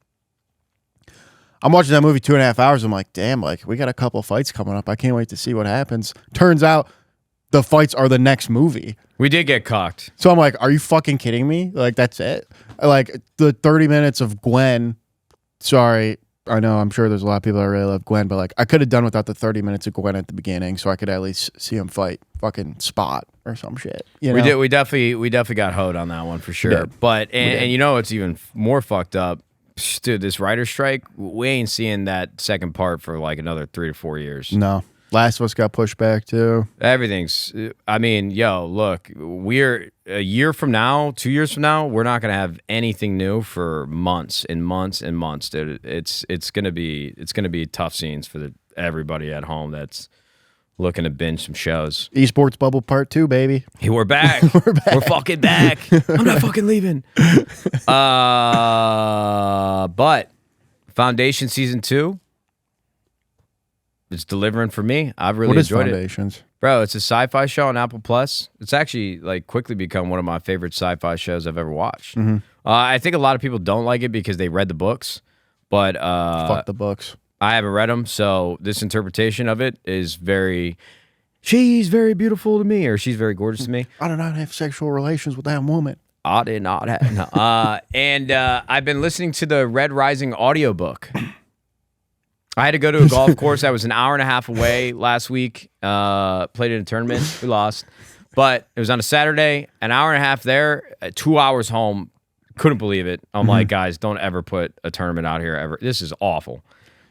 I'm watching that movie 2.5 hours. I'm like, damn, like we got a couple fights coming up. I can't wait to see what happens. Turns out the fights are the next movie. We did get cocked. So I'm like, are you fucking kidding me? Like, that's it? Like, the 30 minutes of Gwen, sorry, I know, I'm sure there's a lot of people that really love Gwen, but like, I could have done without the 30 minutes of Gwen at the beginning so I could at least see him fight fucking Spot or some shit. You know? We definitely got hoed on that one for sure. Yeah, but, and you know, it's even more fucked up. Dude, this writer's strike, we ain't seeing that second part for like another 3 to 4 years. No. Last of Us got pushed back too. Everything's, I mean, yo, look, we're a year from now, 2 years from now, we're not going to have anything new for months and months and months, dude. It's going to be tough scenes for everybody at home that's looking to binge some shows. Esports Bubble Part 2, baby. Hey, we're back. We're fucking back. I'm not fucking leaving. But Foundation Season 2, it's delivering for me. I've really enjoyed it. Bro, it's a sci-fi show on Apple Plus. It's actually like quickly become one of my favorite sci-fi shows I've ever watched. I think a lot of people don't like it because they read the books, but fuck the books. I haven't read them, so this interpretation of it is she's very beautiful to me, or she's very gorgeous to me. I do not have sexual relations with that woman. I did not have. And I've been listening to the Red Rising audiobook. I had to go to a golf course that was an hour and a half away last week. Played in a tournament. We lost. But it was on a Saturday, an hour and a half there, 2 hours home. Couldn't believe it. I'm like, guys, don't ever put a tournament out here ever. This is awful.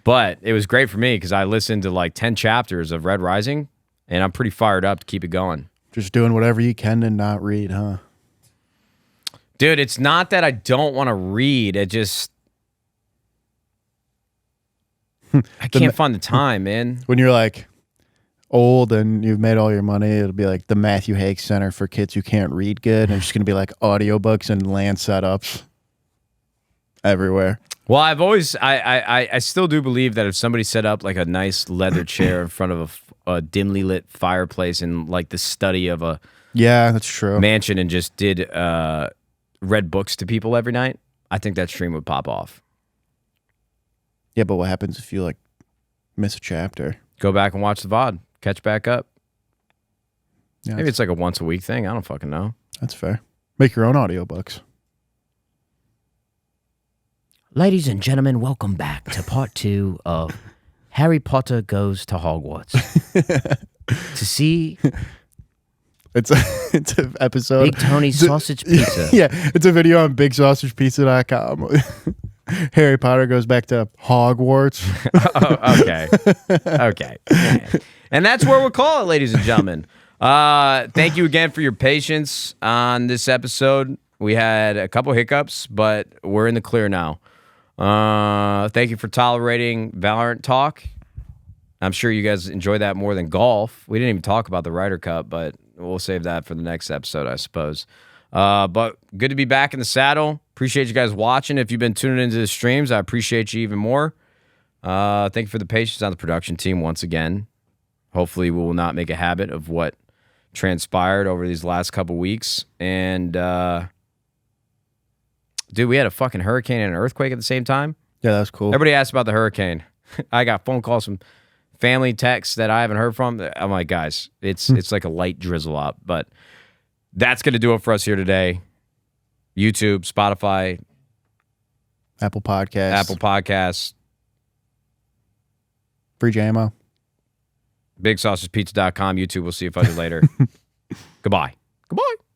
But it was great for me because I listened to like 10 chapters of Red Rising, and I'm pretty fired up to keep it going. Just doing whatever you can to not read, huh? Dude, it's not that I don't want to read. It just... I can't find the time, man. When you're like old and you've made all your money, it'll be like the Matthew Haig Center for kids who can't read good. And it's just going to be like audiobooks and land setups everywhere. Well, I've always, I still do believe that if somebody set up like a nice leather chair in front of a dimly lit fireplace in like the study of a Yeah, that's true. mansion and just did read books to people every night, I think that stream would pop off. Yeah, but what happens if you like miss a chapter? Go back and watch the VOD. Catch back up. Yeah, Maybe it's like a once a week thing. I don't fucking know. that's fair. Make your own audiobooks. Ladies and gentlemen, welcome back to part 2 of Harry Potter Goes to Hogwarts. To see It's an episode. Big Tony's Sausage Pizza. Yeah, it's a video on BigSausagePizza.com. Harry Potter goes back to Hogwarts. Oh, okay. Okay. Yeah. And that's where we'll call it, ladies and gentlemen. Thank you again for your patience on this episode. We had a couple hiccups, but we're in the clear now. Thank you for tolerating Valorant talk. I'm sure you guys enjoy that more than golf. We didn't even talk about the Ryder Cup, but we'll save that for the next episode, I suppose. But good to be back in the saddle. Appreciate you guys watching. If you've been tuning into the streams, I appreciate you even more. Thank you for the patience on the production team once again. Hopefully we will not make a habit of what transpired over these last couple weeks. And, dude, we had a fucking hurricane and an earthquake at the same time. Yeah, that's cool. Everybody asked about the hurricane. I got phone calls from family texts that I haven't heard from. I'm like, guys, it's like a light drizzle out. But that's going to do it for us here today. YouTube, Spotify, Apple Podcasts. Apple Podcasts, Free JMO. BigSausagePizza.com, YouTube. We'll see you fuzzy later. Goodbye. Goodbye.